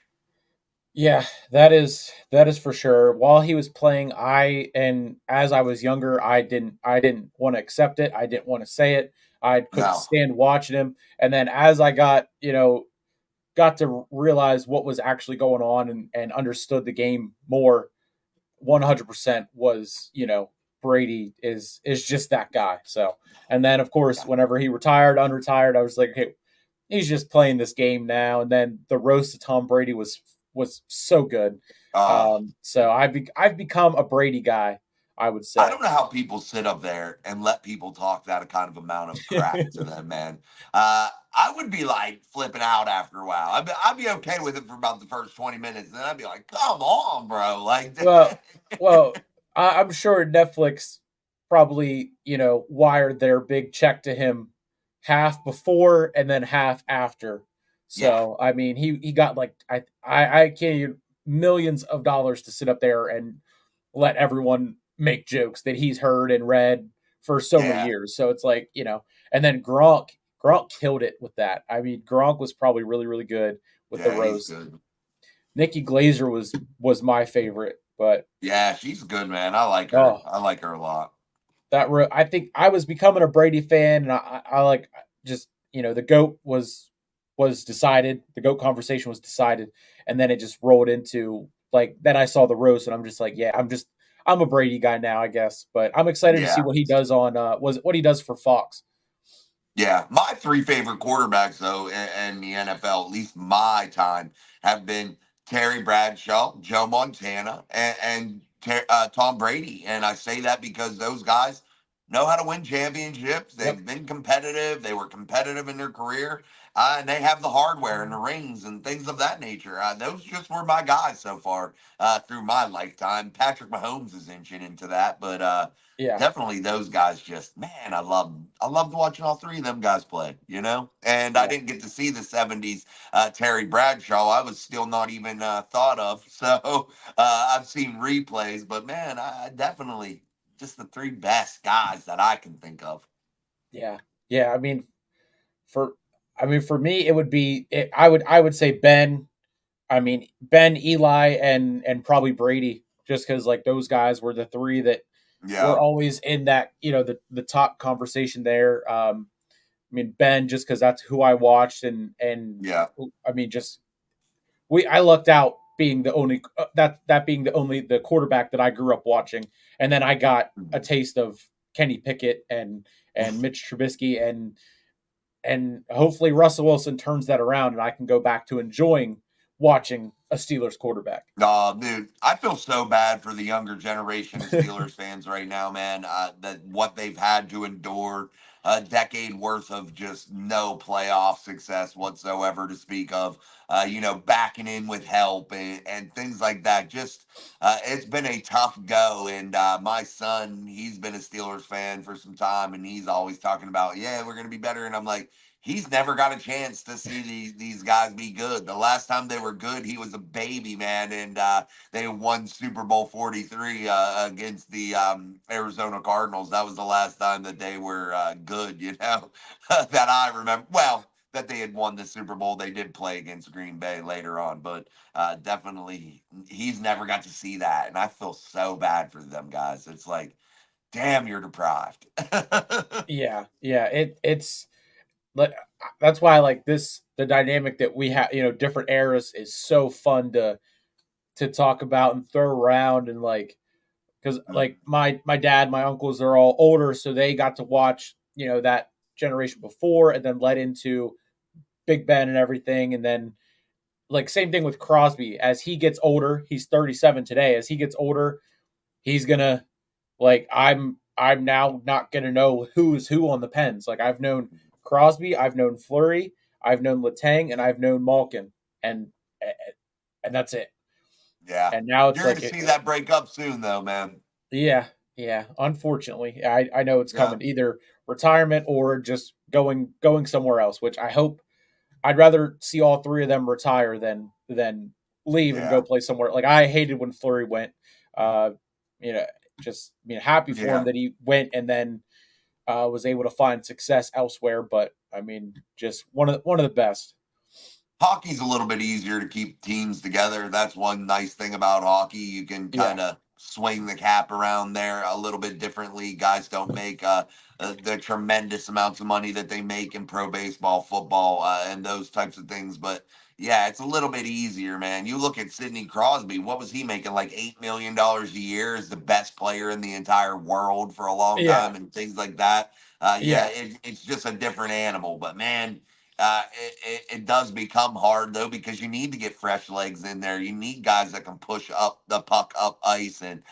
Yeah, that is for sure. While he was playing, and as I was younger, I didn't want to accept it. I didn't want to say it. I couldn't No, stand watching him. And then as I got to realize what was actually going on and understood the game more, 100% was, Brady is just that guy. So, and then of course, yeah. whenever he retired, unretired, I was like, okay, he's just playing this game now. And then the roast of Tom Brady was so good. Uh, So I've become a Brady guy, I would I say. don't know how people sit up there and let people talk that kind of amount of crap to them, man. I would be like flipping out after a while. I'd be okay with it for about the first 20 minutes. Then I'd be like, come on, bro. Like, well, well, I'm sure Netflix probably wired their big check to him half before and then half after. yeah, So I mean, he got like I can't even millions of dollars to sit up there and let everyone make jokes that he's heard and read for so many yeah, years. So it's like, and then Gronk killed it with that. I mean, Gronk was probably really, really good with the yeah, he's roast. good. Nikki Glazer was my favorite, but Yeah, she's good, man. I like her. oh, I like her a lot. I think I was becoming a Brady fan, and I like just the goat was decided. The goat conversation was decided, and then it just rolled into like then I saw the roast, and I'm just like, yeah, I'm a Brady guy now, I guess. But I'm excited to see Yeah. what he does on was what he does for Fox. Yeah, my 3 favorite quarterbacks, though, in the NFL, at least my time, have been Terry Bradshaw, Joe Montana, and Tom Brady. And I say that because those guys know how to win championships. Yep. They've been competitive. They were competitive in their career, and they have the hardware and the rings and things of that nature. Those just were my guys so far through my lifetime. Patrick Mahomes is inching into that, but Yeah. definitely those guys just man, I loved watching all 3 of them guys play. And I Yeah. didn't get to see the '70s Terry Bradshaw. I was still not even thought of. So I've seen replays, but man, I definitely just the 3 best guys that I can think of. Yeah. Yeah. For for me, it would be I would say Ben. I mean, Ben, Eli, and probably Brady, just because like those guys were the three that were Yeah, always in that the top conversation there. I mean Ben, just because that's who I watched, and yeah. I mean just I lucked out being the only that being the only the quarterback that I grew up watching, and then I got a taste of Kenny Pickett and Mitch Trubisky and hopefully Russell Wilson turns that around and I can go back to enjoying watching a Steelers quarterback. Dude, I feel so bad for the younger generation of Steelers fans right now, man. That what they've had to endure, a decade worth of just no playoff success whatsoever to speak of. Backing in with help and things like that. Just it's been a tough go. And my son, he's been a Steelers fan for some time, and he's always talking about, yeah, we're gonna be better. And I'm like, he's never got a chance to see these guys be good. The last time they were good, he was a baby, man, and they won Super Bowl 43 against the Arizona Cardinals. That was the last time that they were good, that I remember. Well, that they had won the Super Bowl. They did play against Green Bay later on, but definitely he's never got to see that, and I feel so bad for them guys. It's like, damn, you're deprived. Yeah, yeah, it's like that's why like this the dynamic that we have, different eras is so fun to talk about and throw around and like because like my dad, my uncles, they're all older, so they got to watch that generation before, and then led into Big Ben and everything, and then like same thing with Crosby. As he gets older, he's 37 today. As he gets older, he's gonna like I'm now not gonna know who's who on the Pens. Like I've known Crosby, I've known Fleury, I've known Letang, and I've known Malkin, and and that's it. Yeah. And now it's You're going like to see that break up soon, though, man. yeah, yeah. Unfortunately, I know it's Yeah. coming either retirement or just going somewhere else. Which I hope I'd rather see all three of them retire than leave and go Yeah. play somewhere. Like I hated when Fleury went. Uh, you know, just happy for him Yeah. that he went and then was able to find success elsewhere. But I mean, just one of the best. Hockey's a little bit easier to keep teams together. That's one nice thing about hockey. You can Yeah. kind of swing the cap around there a little bit differently. Guys don't make the tremendous amounts of money that they make in pro baseball, football, and those types of things. But yeah, it's a little bit easier, man. You look at Sidney Crosby. What was he making? Like $8 million a year as the best player in the entire world for a long Yeah. time, and things like that. Yeah, Yeah. it's just a different animal. But man, it does become hard though because you need to get fresh legs in there. You need guys that can push up the puck up ice and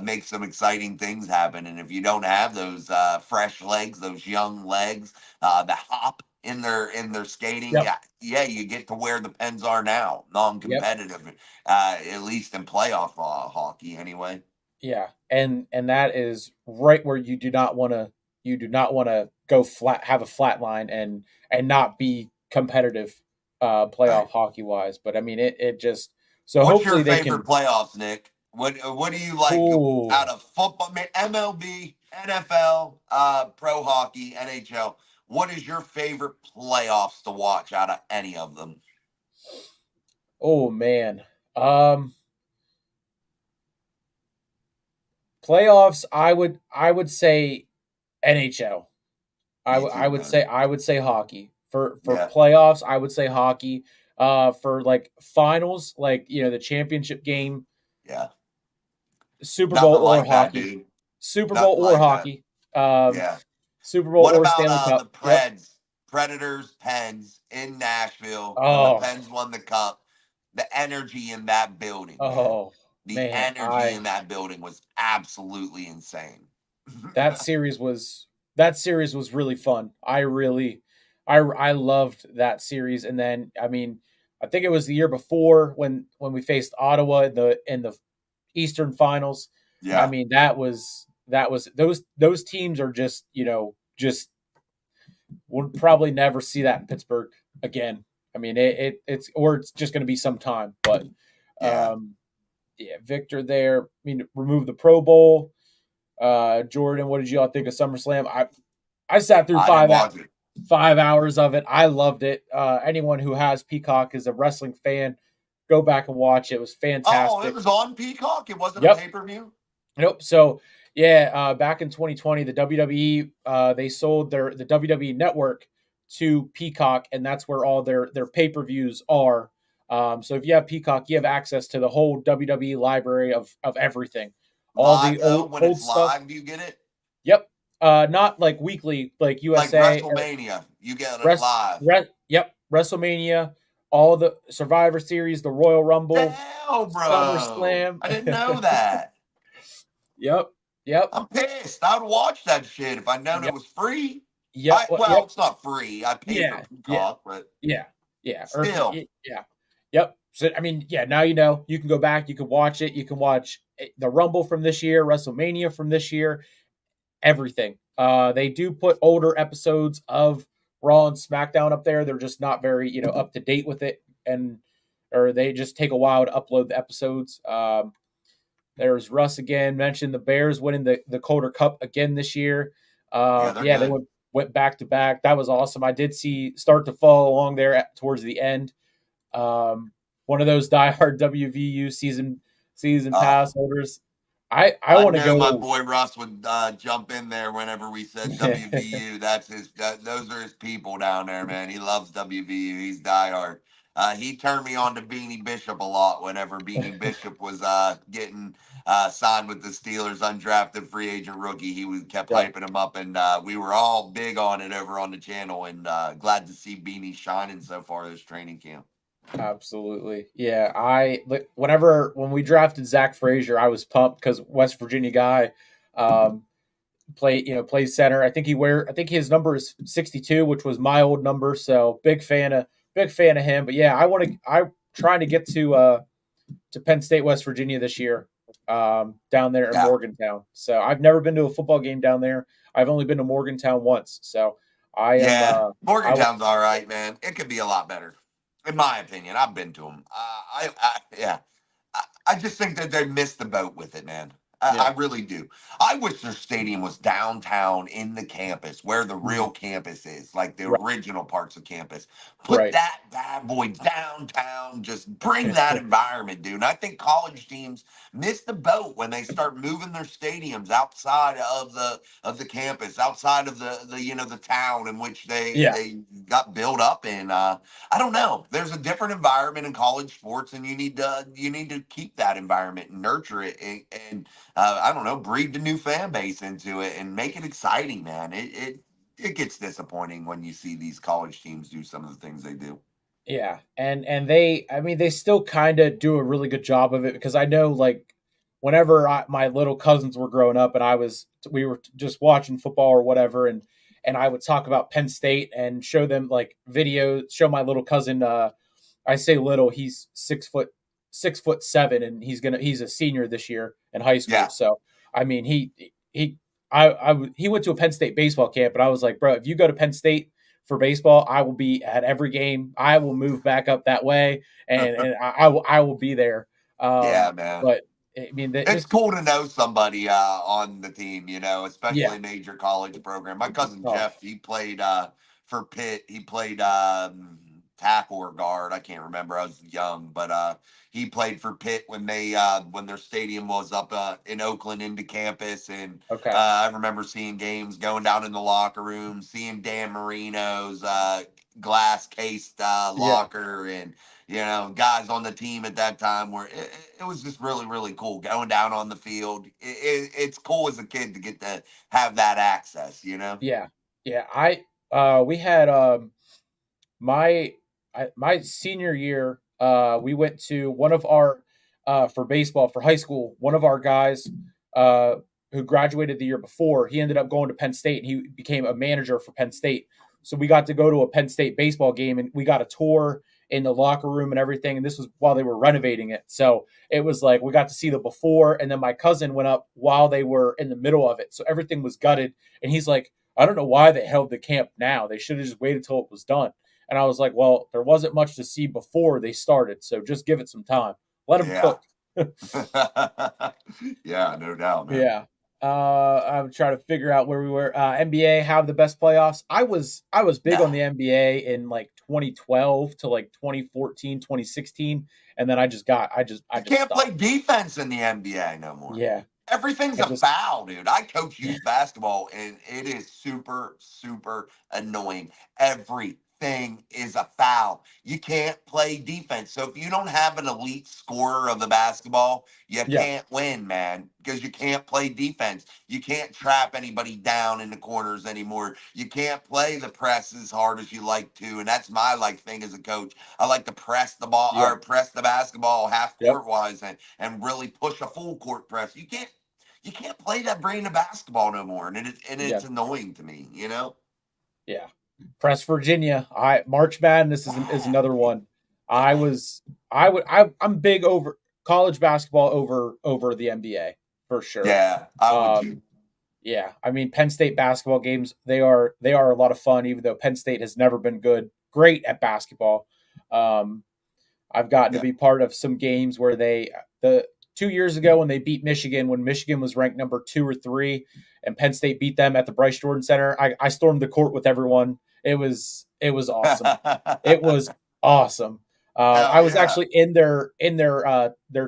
make some exciting things happen. And if you don't have those fresh legs, those young legs, the hop in their skating, Yep. yeah, yeah, you get to where the Pens are now, Yep. non-competitive, at least in playoff hockey anyway. Yeah, and that is right where you do not want to go flat have a flat line and not be competitive Right. playoff hockey wise. But I mean it just so What's your hopefully they favorite can. playoffs, Nick? What do you like Ooh, out of football, I mean, MLB, NFL, pro hockey, NHL? What is your favorite playoffs to watch out of any of them? oh man. Um Playoffs I would say NHL. Me I too, would man. say hockey. For Yeah, playoffs, I would say hockey. For like finals, like the championship game, yeah. Super Bowl Nothing or like that, hockey. dude. Super Bowl Nothing or like that. hockey. Um, Yeah. Super Bowl What or about Stanley the Cup. Yep. Preds, Predators, Pens in Nashville when the Oh, Pens won the cup? The energy in that building, man. oh The man, energy in that building was absolutely insane. that series was that series was really fun. I loved that series. And then I mean, I think it was the year before when we faced Ottawa in the Eastern Finals. I Yeah. mean, that was those teams are just just we'll probably never see that in Pittsburgh again. I mean, it's or it's just going to be some time. But Yeah. um, yeah, Victor there. I mean, remove the Pro Bowl. Jordan, what did you all think of SummerSlam? I sat through I didn't watch it. 5 hours of it. I loved it. Anyone who has Peacock is a wrestling fan. Go back and watch it. It was Oh, it fantastic. was on Peacock. It wasn't a Yep. pay-per-view. Nope. So yeah, back in 2020, the WWE they sold the WWE Network to Peacock, and that's where all their pay per views are. So if you have Peacock, you have access to the whole WWE library of everything, all Live the though, old when old it's stuff. live, do you get it? Yep. Not like weekly, like Like USA or WrestleMania, you get it live. Yep, WrestleMania, all the Survivor Series, the Royal Rumble, Damn, bro! SummerSlam. I didn't know that. Yep. Yep. I'm pissed. I'd watch that shit if I'd known it Yep. was free. Yep. Well, Yep. it's not free. I pay for Yeah. Yeah. Peacock, but Yeah, yeah, or if still. you, yeah, yep. So I mean, yeah. Now you know you can go back, you can watch it, you can watch the Rumble from this year, WrestleMania from this year, everything. They do put older episodes of Raw and SmackDown up there. They're just not very up to date with it, and or they just take a while to upload the episodes. There's Russ again. Mentioned the Bears winning the Calder Cup again this year. Yeah, they're Yeah, they good. went back to back. That was awesome. I did see start to fall along there towards the end. One of those diehard WVU season Uh, pass holders. I I want to know my go. boy Russ would jump in there whenever we said WVU. That's his. Those are his people down there, man. He loves WVU. He's diehard. He turned me on to Beanie Bishop a lot whenever Beanie Bishop was getting signed with the Steelers, undrafted free agent rookie. He was kept Yep. hyping him up, and we were all big on it over on the channel. And glad to see Beanie shining so far this training camp. Absolutely. Yeah. When we drafted Zach Frazier, I was pumped because West Virginia guy, um, plays center. I think his number is 62, which was my old number. So big fan of him. But yeah, I'm trying to get to Penn State, West Virginia this year, down there in Yeah, Morgantown. So I've never been to a football game down there. I've only been to Morgantown once. So I am, yeah. I want, Morgantown's all right, man. It could be a lot better, in my opinion. I've been to them. Yeah. I just think that they missed the boat with it, man. I yeah, really do. I wish their stadium was downtown in the campus where the mhm, real campus is, like the right, original parts of campus. Put right. that bad boy downtown. Just bring that environment, dude. And I think college teams miss the boat when they start moving their stadiums outside of the campus, outside of the town in which Yeah, they got built up in. I don't know. There's a different environment in college sports, and you need to keep that environment and nurture it, and I don't know, breed the new fan base into it and make it exciting, man. It gets disappointing when you see these college teams do some of the things they do. yeah, and I mean, they still kind of do a really good job of it because I know, like, whenever my little cousins were growing up and we were just watching football or whatever, and I would talk about Penn State and show them like videos, show my little cousin. I say little, he's 6'7", and he's a senior this year in high school. Yeah. So I mean, he he went to a Penn State baseball camp, and I was like, bro, if you go to Penn State for baseball, I will be at every game. I will move back up that way, and I will be there. Yeah, man. But I mean, It's just cool to know somebody on the team, yeah. especially major college program. My cousin Oh, Jeff, he played for Pitt. He played tackle or guard. I can't remember. I was young, but he played for Pitt when their stadium was up in Oakland into campus, and okay. I remember seeing games, going down in the locker room, seeing Dan Marino's glass cased Yeah. locker, and guys on the team at that time where it was just really, really cool going down on the field. It's cool as a kid to get to have that access. Yeah. Yeah. We had my my senior year, we went to one of our for baseball for high school. One of our guys uh, who graduated the year before, he ended up going to Penn State, and he became a manager for Penn State. So we got to go to a Penn State baseball game, and we got a tour in the locker room and everything. And this was while they were renovating it, so it was like we got to see the before, and then my cousin went up while they were in the middle of it, so everything was gutted. And he's like, I don't know why they held the camp now. They should have just waited till it was done. And I was like, well, there wasn't much to see before they started, so just give it some time. Let them Yeah. cook. Yeah, no doubt, man. Yeah. I'm trying to figure out where we were. NBA have the best playoffs. I was big on No, the NBA in like 2012 to like 2014, 2016, and then I you just can't play stopped. defense in the NBA no more. Yeah, Everything's I a just foul, dude. I coach youth basketball, and it is super, super annoying. Everything is a foul. You can't play defense. So if you don't have an elite scorer of the basketball, you yeah, can't win, man, because you can't play defense. You can't trap anybody down in the corners anymore. You can't play the press as hard as you like to. And that's my like thing as a coach. I like to press the ball yeah, or press the basketball half yep, court wise and really push a full court press. You can't play that brand of basketball no more, and yeah, it's annoying to me. yeah. Press Virginia. I March Madness is another one. I Yeah, was I'm big over college basketball over the NBA for sure. yeah, I would Um, too. Yeah, I mean Penn State basketball games they are a lot of fun, even though Penn State has never been great at basketball. Um, I've gotten to Yeah, be part of some games where the 2 years ago when they beat Michigan, when Michigan was ranked number 2 or 3, and Penn State beat them at the Bryce Jordan Center. I stormed the court with everyone. It was awesome. It was awesome. I hell was yeah. actually in their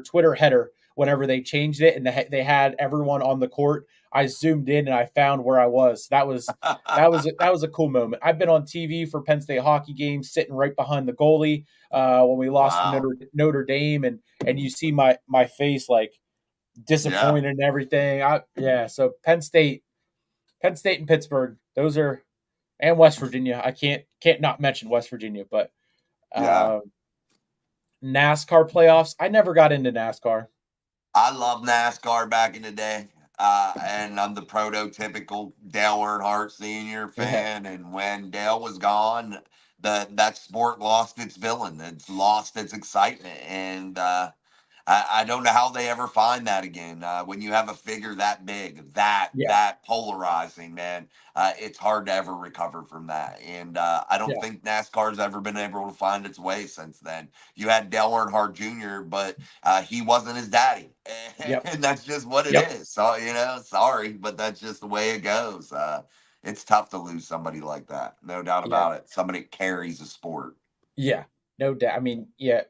Twitter header whenever they changed it, and they had everyone on the court. I zoomed in and I found where I was. That was a cool moment. I've been on TV for Penn State hockey games, sitting right behind the goalie when we lost to Wow. Notre Dame, and you see my face like Yeah, disappointed and everything. Yeah, so Penn State and Pittsburgh, those are and West Virginia. I can't not mention West Virginia, but yeah. uh, NASCAR playoffs. I never got into NASCAR. I love NASCAR back in the day. And I'm the prototypical Dale Earnhardt Sr. Yeah, fan. And when Dale was gone, that sport lost its villain. It's lost its excitement. And I don't know how they ever find that again. When you have a figure that big, yeah, that polarizing, man, it's hard to ever recover from that. And I don't yeah, think NASCAR's ever been able to find its way since then. You had Dale Earnhardt Jr., but he wasn't his daddy, yep, and that's just what it yep, is. So sorry, but that's just the way it goes. It's tough to lose somebody like that, no doubt yeah. about it. Somebody that carries a sport. Yeah, no doubt. I mean, yeah.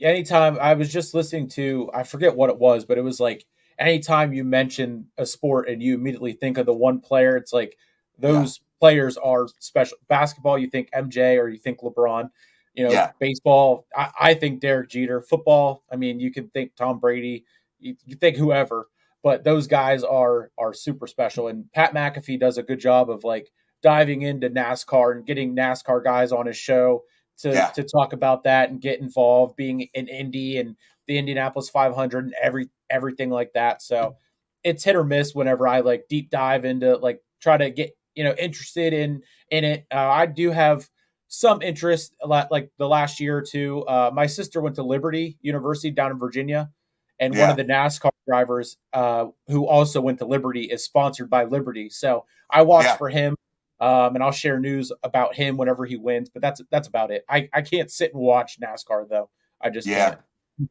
Anytime I was just listening to, I forget what it was, but it was like anytime you mention a sport and you immediately think of the one player, it's like Yeah, those players are special. Basketball, you think MJ or you think LeBron. yeah, Baseball, I think Derek Jeter. Football, I mean, you can think Tom Brady, you think whoever, but those guys are super special. And Pat McAfee does a good job of like diving into NASCAR and getting NASCAR guys on his show yeah, to talk about that and get involved, being in Indy and the Indianapolis 500 and everything like that. So it's hit or miss whenever I like deep dive into like try to get interested in it. I do have some interest like the last year or two. My sister went to Liberty University down in Virginia, and one of yeah, the NASCAR drivers who also went to Liberty is sponsored by Liberty. So I watch yeah. for him, and I'll share news about him whenever he wins. But that's about it. I can't sit and watch NASCAR though. I just Yeah. can't.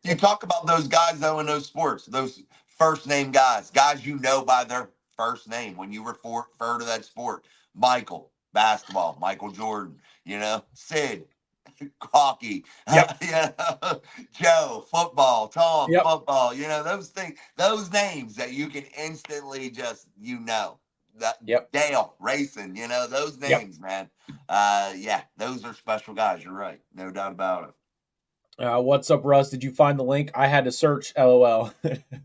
You talk about those guys though in those sports, those first name guys you know by their first name when you refer to that sport. Michael, basketball, Michael Jordan, Sid, hockey, Yep. Joe, football, Tom, Yep. football, those things, those names that you can instantly just, that Yep. Dale racing, those Yep. names, man. Yeah, those are special guys. You're right. No doubt about it. What's up, Russ? Did you find the link? I had to search. LOL.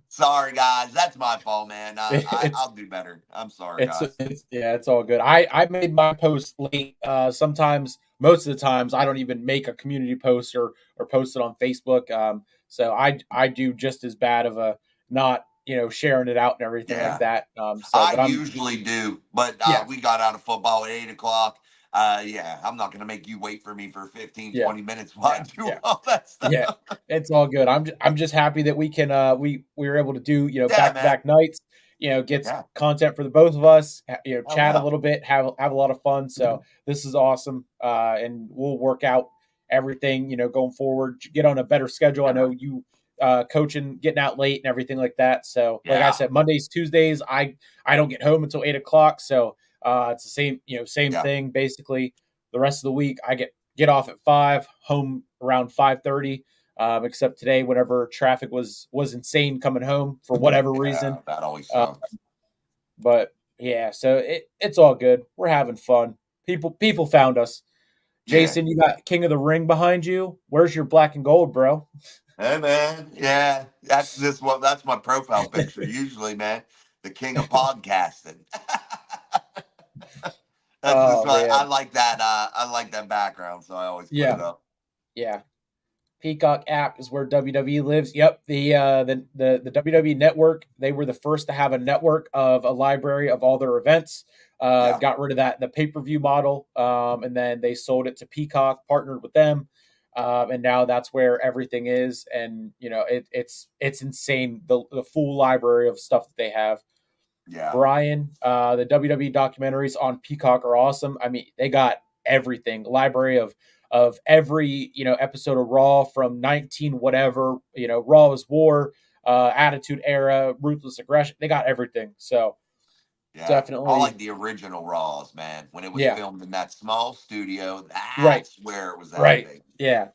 Sorry, guys. That's my fault, man. it's I'll do better. I'm sorry, it's guys. it's yeah, it's all good. I made my post late. Sometimes, most of the times, I don't even make a community post or post it on Facebook. So I do just as bad of a not sharing it out and everything like Yeah, that. I But I'm usually do, but yeah, we got out of football at 8 o'clock. Yeah, I'm not going to make you wait for me for 15, yeah, 20 minutes while I yeah, do yeah. all that stuff. Yeah, it's all good. I'm just happy that we can we were able to do Yeah, back to man. back nights. Get Yeah. content for the both of us. Oh, Chat a yeah. little bit, have a lot of fun. So this is awesome, and we'll work out everything going forward. Get on a better schedule. I Yeah, know man. you coaching, getting out late and everything like that. So, like I Yeah. said, Mondays, Tuesdays, I don't get home until 8 o'clock. So it's the same Yeah. thing basically. The rest of the week, I get off at 5, home around 5:30. Except today, whenever traffic was insane coming home for whatever Yeah. reason. That always Uh, sucks. but yeah, so it's all good. We're having fun. People found us. Yeah. Jason, you got King of the Ring behind you. Where's your black and gold, bro? Hey man, yeah, that's my profile picture usually, man. The king of podcasting. That's just Oh why I man, like that. I like that background, so I always put it yeah, up. yeah. Peacock app is where WWE lives. Yep, the WWE network. They were the first to have a network of a library of all their events. Yeah, Got rid of the pay-per-view model, and then they sold it to Peacock, partnered with them, and now that's where everything is. And it's insane the full library of stuff that they have. yeah. Brian, the WWE documentaries on Peacock are awesome. I mean, they got everything. Library of every episode of Raw from 19 whatever. Raw is War, Attitude Era, Ruthless Aggression. They got everything. So Yeah, I like definitely, the original Raws, man. When it was yeah, filmed in that small studio, right, that's where it was at, right, baby. yeah.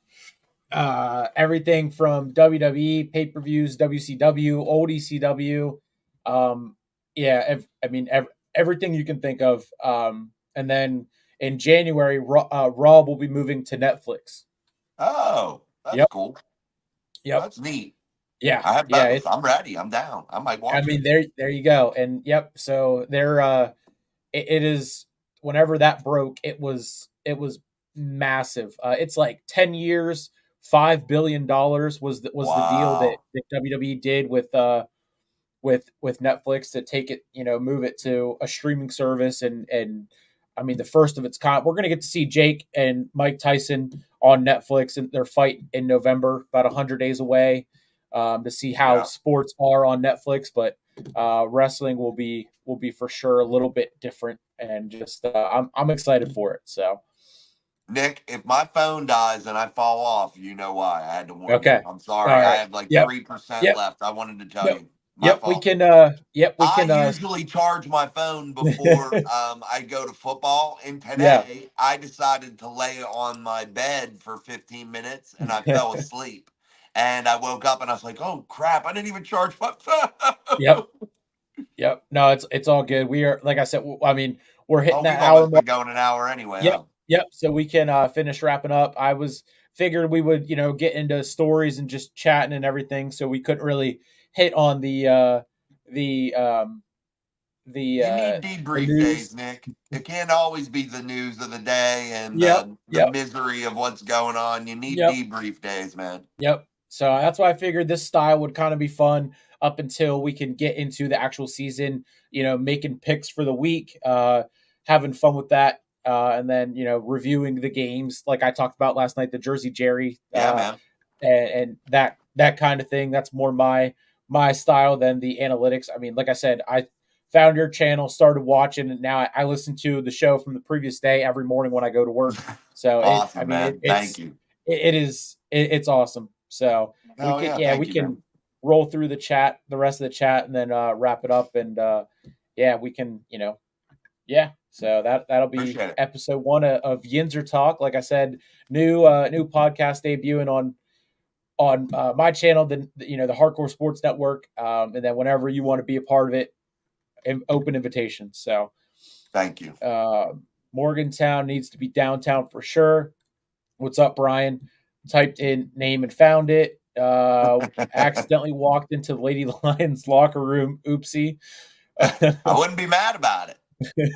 Everything from WWE pay per views, WCW, old ECW, um, yeah. I mean, everything you can think of. And then in January, Raw will be moving to Netflix. Oh, that's Yep, cool. yep, That's neat. yeah, I have yeah. both. I'm ready. I'm down. I might I watch mean, it. there you go. And yep. So they're it is whenever that broke, it was massive. It's like 10 years, $5 billion was the deal Wow. that WWE did with Netflix to take it, move it to a streaming service. And I mean, the first of its kind. We're gonna get to see Jake and Mike Tyson on Netflix and their fight in November, about 100 days away, to see how Yeah. sports are on Netflix. But wrestling will be for sure a little bit different, and just I'm excited for it. So Nick, if my phone dies and I fall off, you know why. I had to warn you. okay, I'm all sorry. I right, have like yep, 3% yep, left. I wanted to tell yep, you. My yep. We fault. can we I can usually charge my phone before I go to football. And yeah. today I decided to lay on my bed for 15 minutes and I fell asleep. And I woke up and I was like, oh crap, I didn't even charge my Yep. phone. Yep. No, it's all good. We are, like I said, I mean, we're hitting Oh, we've that hour almost mark. been going an hour anyway, Yep. huh? Yep. So we can finish wrapping up. I was figured we would, get into stories and just chatting and everything. So we couldn't really hit on the the You uh need the debrief days, news. Nick. It can't always be the news of the day and Yep. the Yep. misery of what's going on. You need Yep. debrief days, man. Yep. So that's why I figured this style would kind of be fun up until we can get into the actual season, making picks for the week, having fun with that. And then, reviewing the games like I talked about last night, the Jersey Jerry, Yeah, man. and that kind of thing. That's more my style than the analytics. I mean, like I said, I found your channel, started watching, and now I listen to the show from the previous day every morning when I go to work. So I Awesome, mean, man. Thank you. it's awesome. So Oh, yeah. we Thank you, can man. roll through the rest of the chat, and then wrap it up. And yeah, we can, yeah. So that'll be Appreciate it. episode 1 of Yinzer Talk. Like I said, new podcast debuting on my channel, the Hardcore Sports Network, and then whenever you want to be a part of it, open invitation. So Thank you. Morgantown needs to be downtown for sure. What's up, Brian? Typed in name and found it. Accidentally walked into the Lady Lions locker room. Oopsie. I wouldn't be mad about it.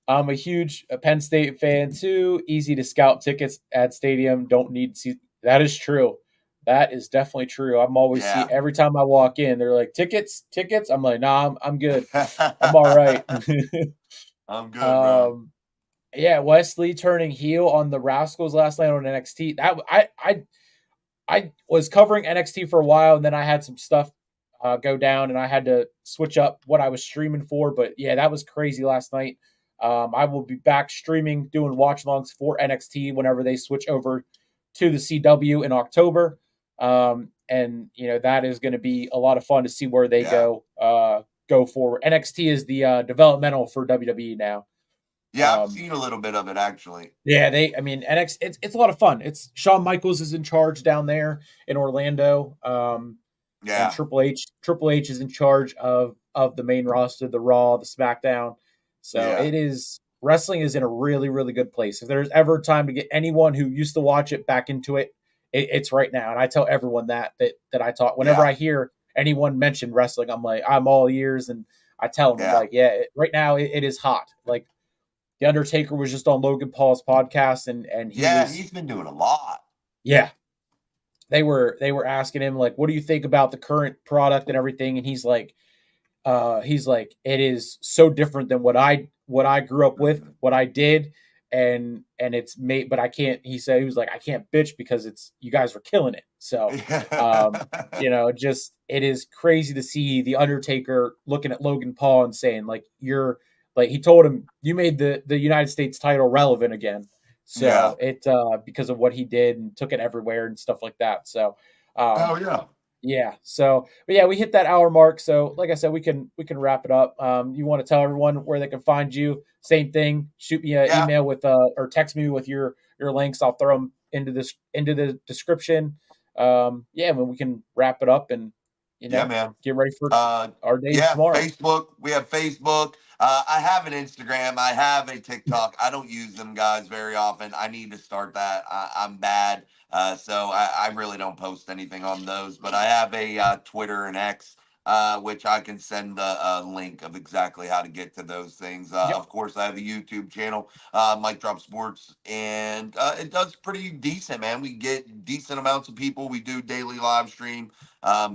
I'm a huge Penn State fan too. Easy to scout tickets at stadium. Don't need to see. That is true. That is definitely true. I'm always see Yeah. every time I walk in, they're like tickets, tickets. I'm like, nah, I'm good. I'm all right. I'm good, bro. um, yeah, Wesley turning heel on the Rascals last night on NXT. That I was covering NXT for a while, and then I had some stuff go down, and I had to switch up what I was streaming for. But yeah, that was crazy last night. I will be back streaming, doing watch alongs for NXT whenever they switch over to the CW in October. And that is going to be a lot of fun to see where they Yeah. go forward. NXT is the developmental for WWE now. Yeah, I've seen a little bit of it actually. Yeah, NXT. It's a lot of fun. It's Shawn Michaels is in charge down there in Orlando, and Yeah. Triple H is in charge of the main roster, the Raw, the SmackDown. So Yeah. it is wrestling is in a really really good place. If there's ever time to get anyone who used to watch it back into it, it's right now. And I tell everyone that I talk whenever Yeah. I hear anyone mention wrestling, I'm like I'm all ears, and I tell them I'm Yeah. like, yeah, right now it is hot. Like the Undertaker was just on Logan Paul's podcast, and he Yeah, was, he's been doing a lot. yeah, they were asking him like, what do you think about the current product and everything, and he's like it is so different than what I grew up with, Mhm. what I did, and it's made, but I can't. He was like, I can't bitch because it's you guys are killing it. So, just it is crazy to see the Undertaker looking at Logan Paul and saying like you're like he told him you made the United States title relevant again. Yeah. So it because of what he did and took it everywhere and stuff like that. So Oh um, yeah. yeah. So, but yeah, we hit that hour mark. So, like I said, we can wrap it up. You want to tell everyone where they can find you? Same thing. Shoot me an Yeah. email with or text me with your links. I'll throw them into the description. Yeah, and we can wrap it up and Yeah, man. get ready for Uh, our day yeah, tomorrow. Facebook. We have Facebook. I have an Instagram. I have a TikTok. I don't use them guys very often. I need to start that. I'm bad. So I really don't post anything on those. But I have a Twitter and X, which I can send a link of exactly how to get to those things. Yep. Of course, I have a YouTube channel, Mike Drop Sports, and it does pretty decent, man. We get decent amounts of people. We do daily live stream.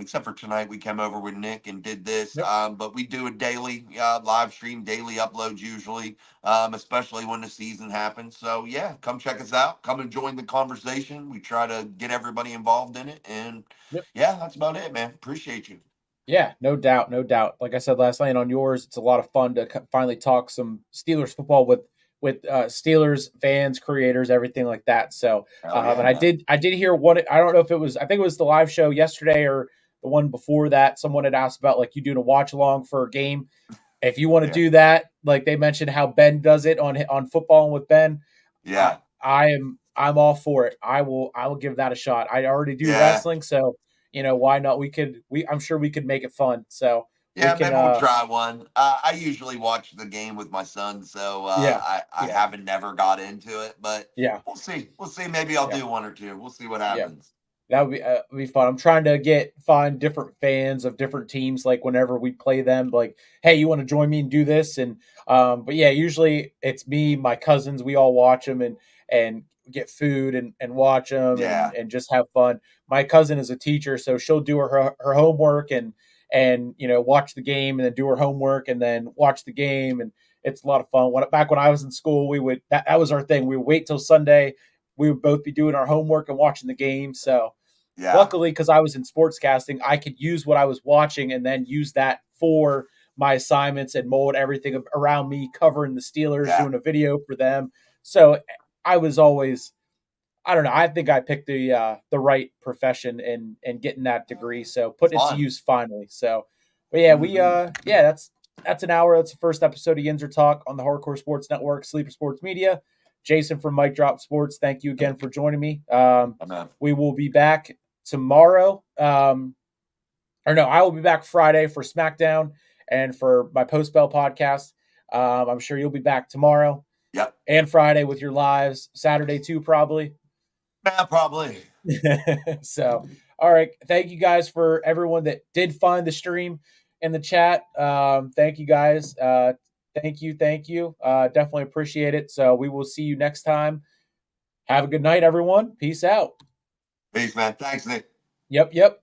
Except for tonight, we came over with Nick and did this. Yep. But we do a daily live stream, daily uploads usually, especially when the season happens. So yeah, come check us out. Come and join the conversation. We try to get everybody involved in it, and Yep. yeah, that's about it, man. Appreciate you. Yeah, no doubt, no doubt. Like I said last night on yours, it's a lot of fun to finally talk some Steelers football with Steelers fans, creators, everything like that. So, Hell yeah, and man. I did hear one. I don't know if it was. I think it was the live show yesterday or the one before that. Someone had asked about like you doing a watch along for a game. If you want to Yeah, do that, like they mentioned how Ben does it on football and with Ben, I yeah, I'm all for it. I will give that a shot. I already do yeah. wrestling, so why not? I'm sure we could make it fun. So we Yeah, can maybe we'll try one. I usually watch the game with my son, so yeah. I Yeah. haven't never got into it, but Yeah. we'll see. We'll see. Maybe I'll Yeah. do one or two. We'll see what Yeah. happens. That would be fun. I'm trying to find different fans of different teams. Like whenever we play them, like, hey, you want to join me and do this? And but yeah, usually it's me, my cousins. We all watch them and get food and watch them Yeah, and just have fun. My cousin is a teacher, so she'll do her homework and watch the game and then do her homework and then watch the game, and it's a lot of fun. Back when I was in school, we would that was our thing. We would wait till Sunday. We would both be doing our homework and watching the game. So yeah, luckily, because I was in sportscasting, I could use what I was watching and then use that for my assignments and mold everything around me, covering the Steelers, yeah, doing a video for them. So I was always, I don't know, I think I picked the right profession and getting that degree. So putting it to fun. use finally. So, but yeah, Hmm. yeah, that's an hour. That's the first episode of Yinzer Talk on the Hardcore Sports Network, Sleeper Sports Media. Jason from Mike Drop Sports, thank you again for joining me. I'm a, We will be back tomorrow. Or no, I will be back Friday for SmackDown and for my Post Bell podcast. I'm sure you'll be back tomorrow yep. and Friday with your lives. Saturday too, probably. Yeah, probably. So, all right. Thank you guys for everyone that did find the stream in the chat. Thank you guys. Thank you. Thank you. Definitely appreciate it. So, we will see you next time. Have a good night, everyone. Peace out. Peace, man. Thanks, Nick. Yep. Yep.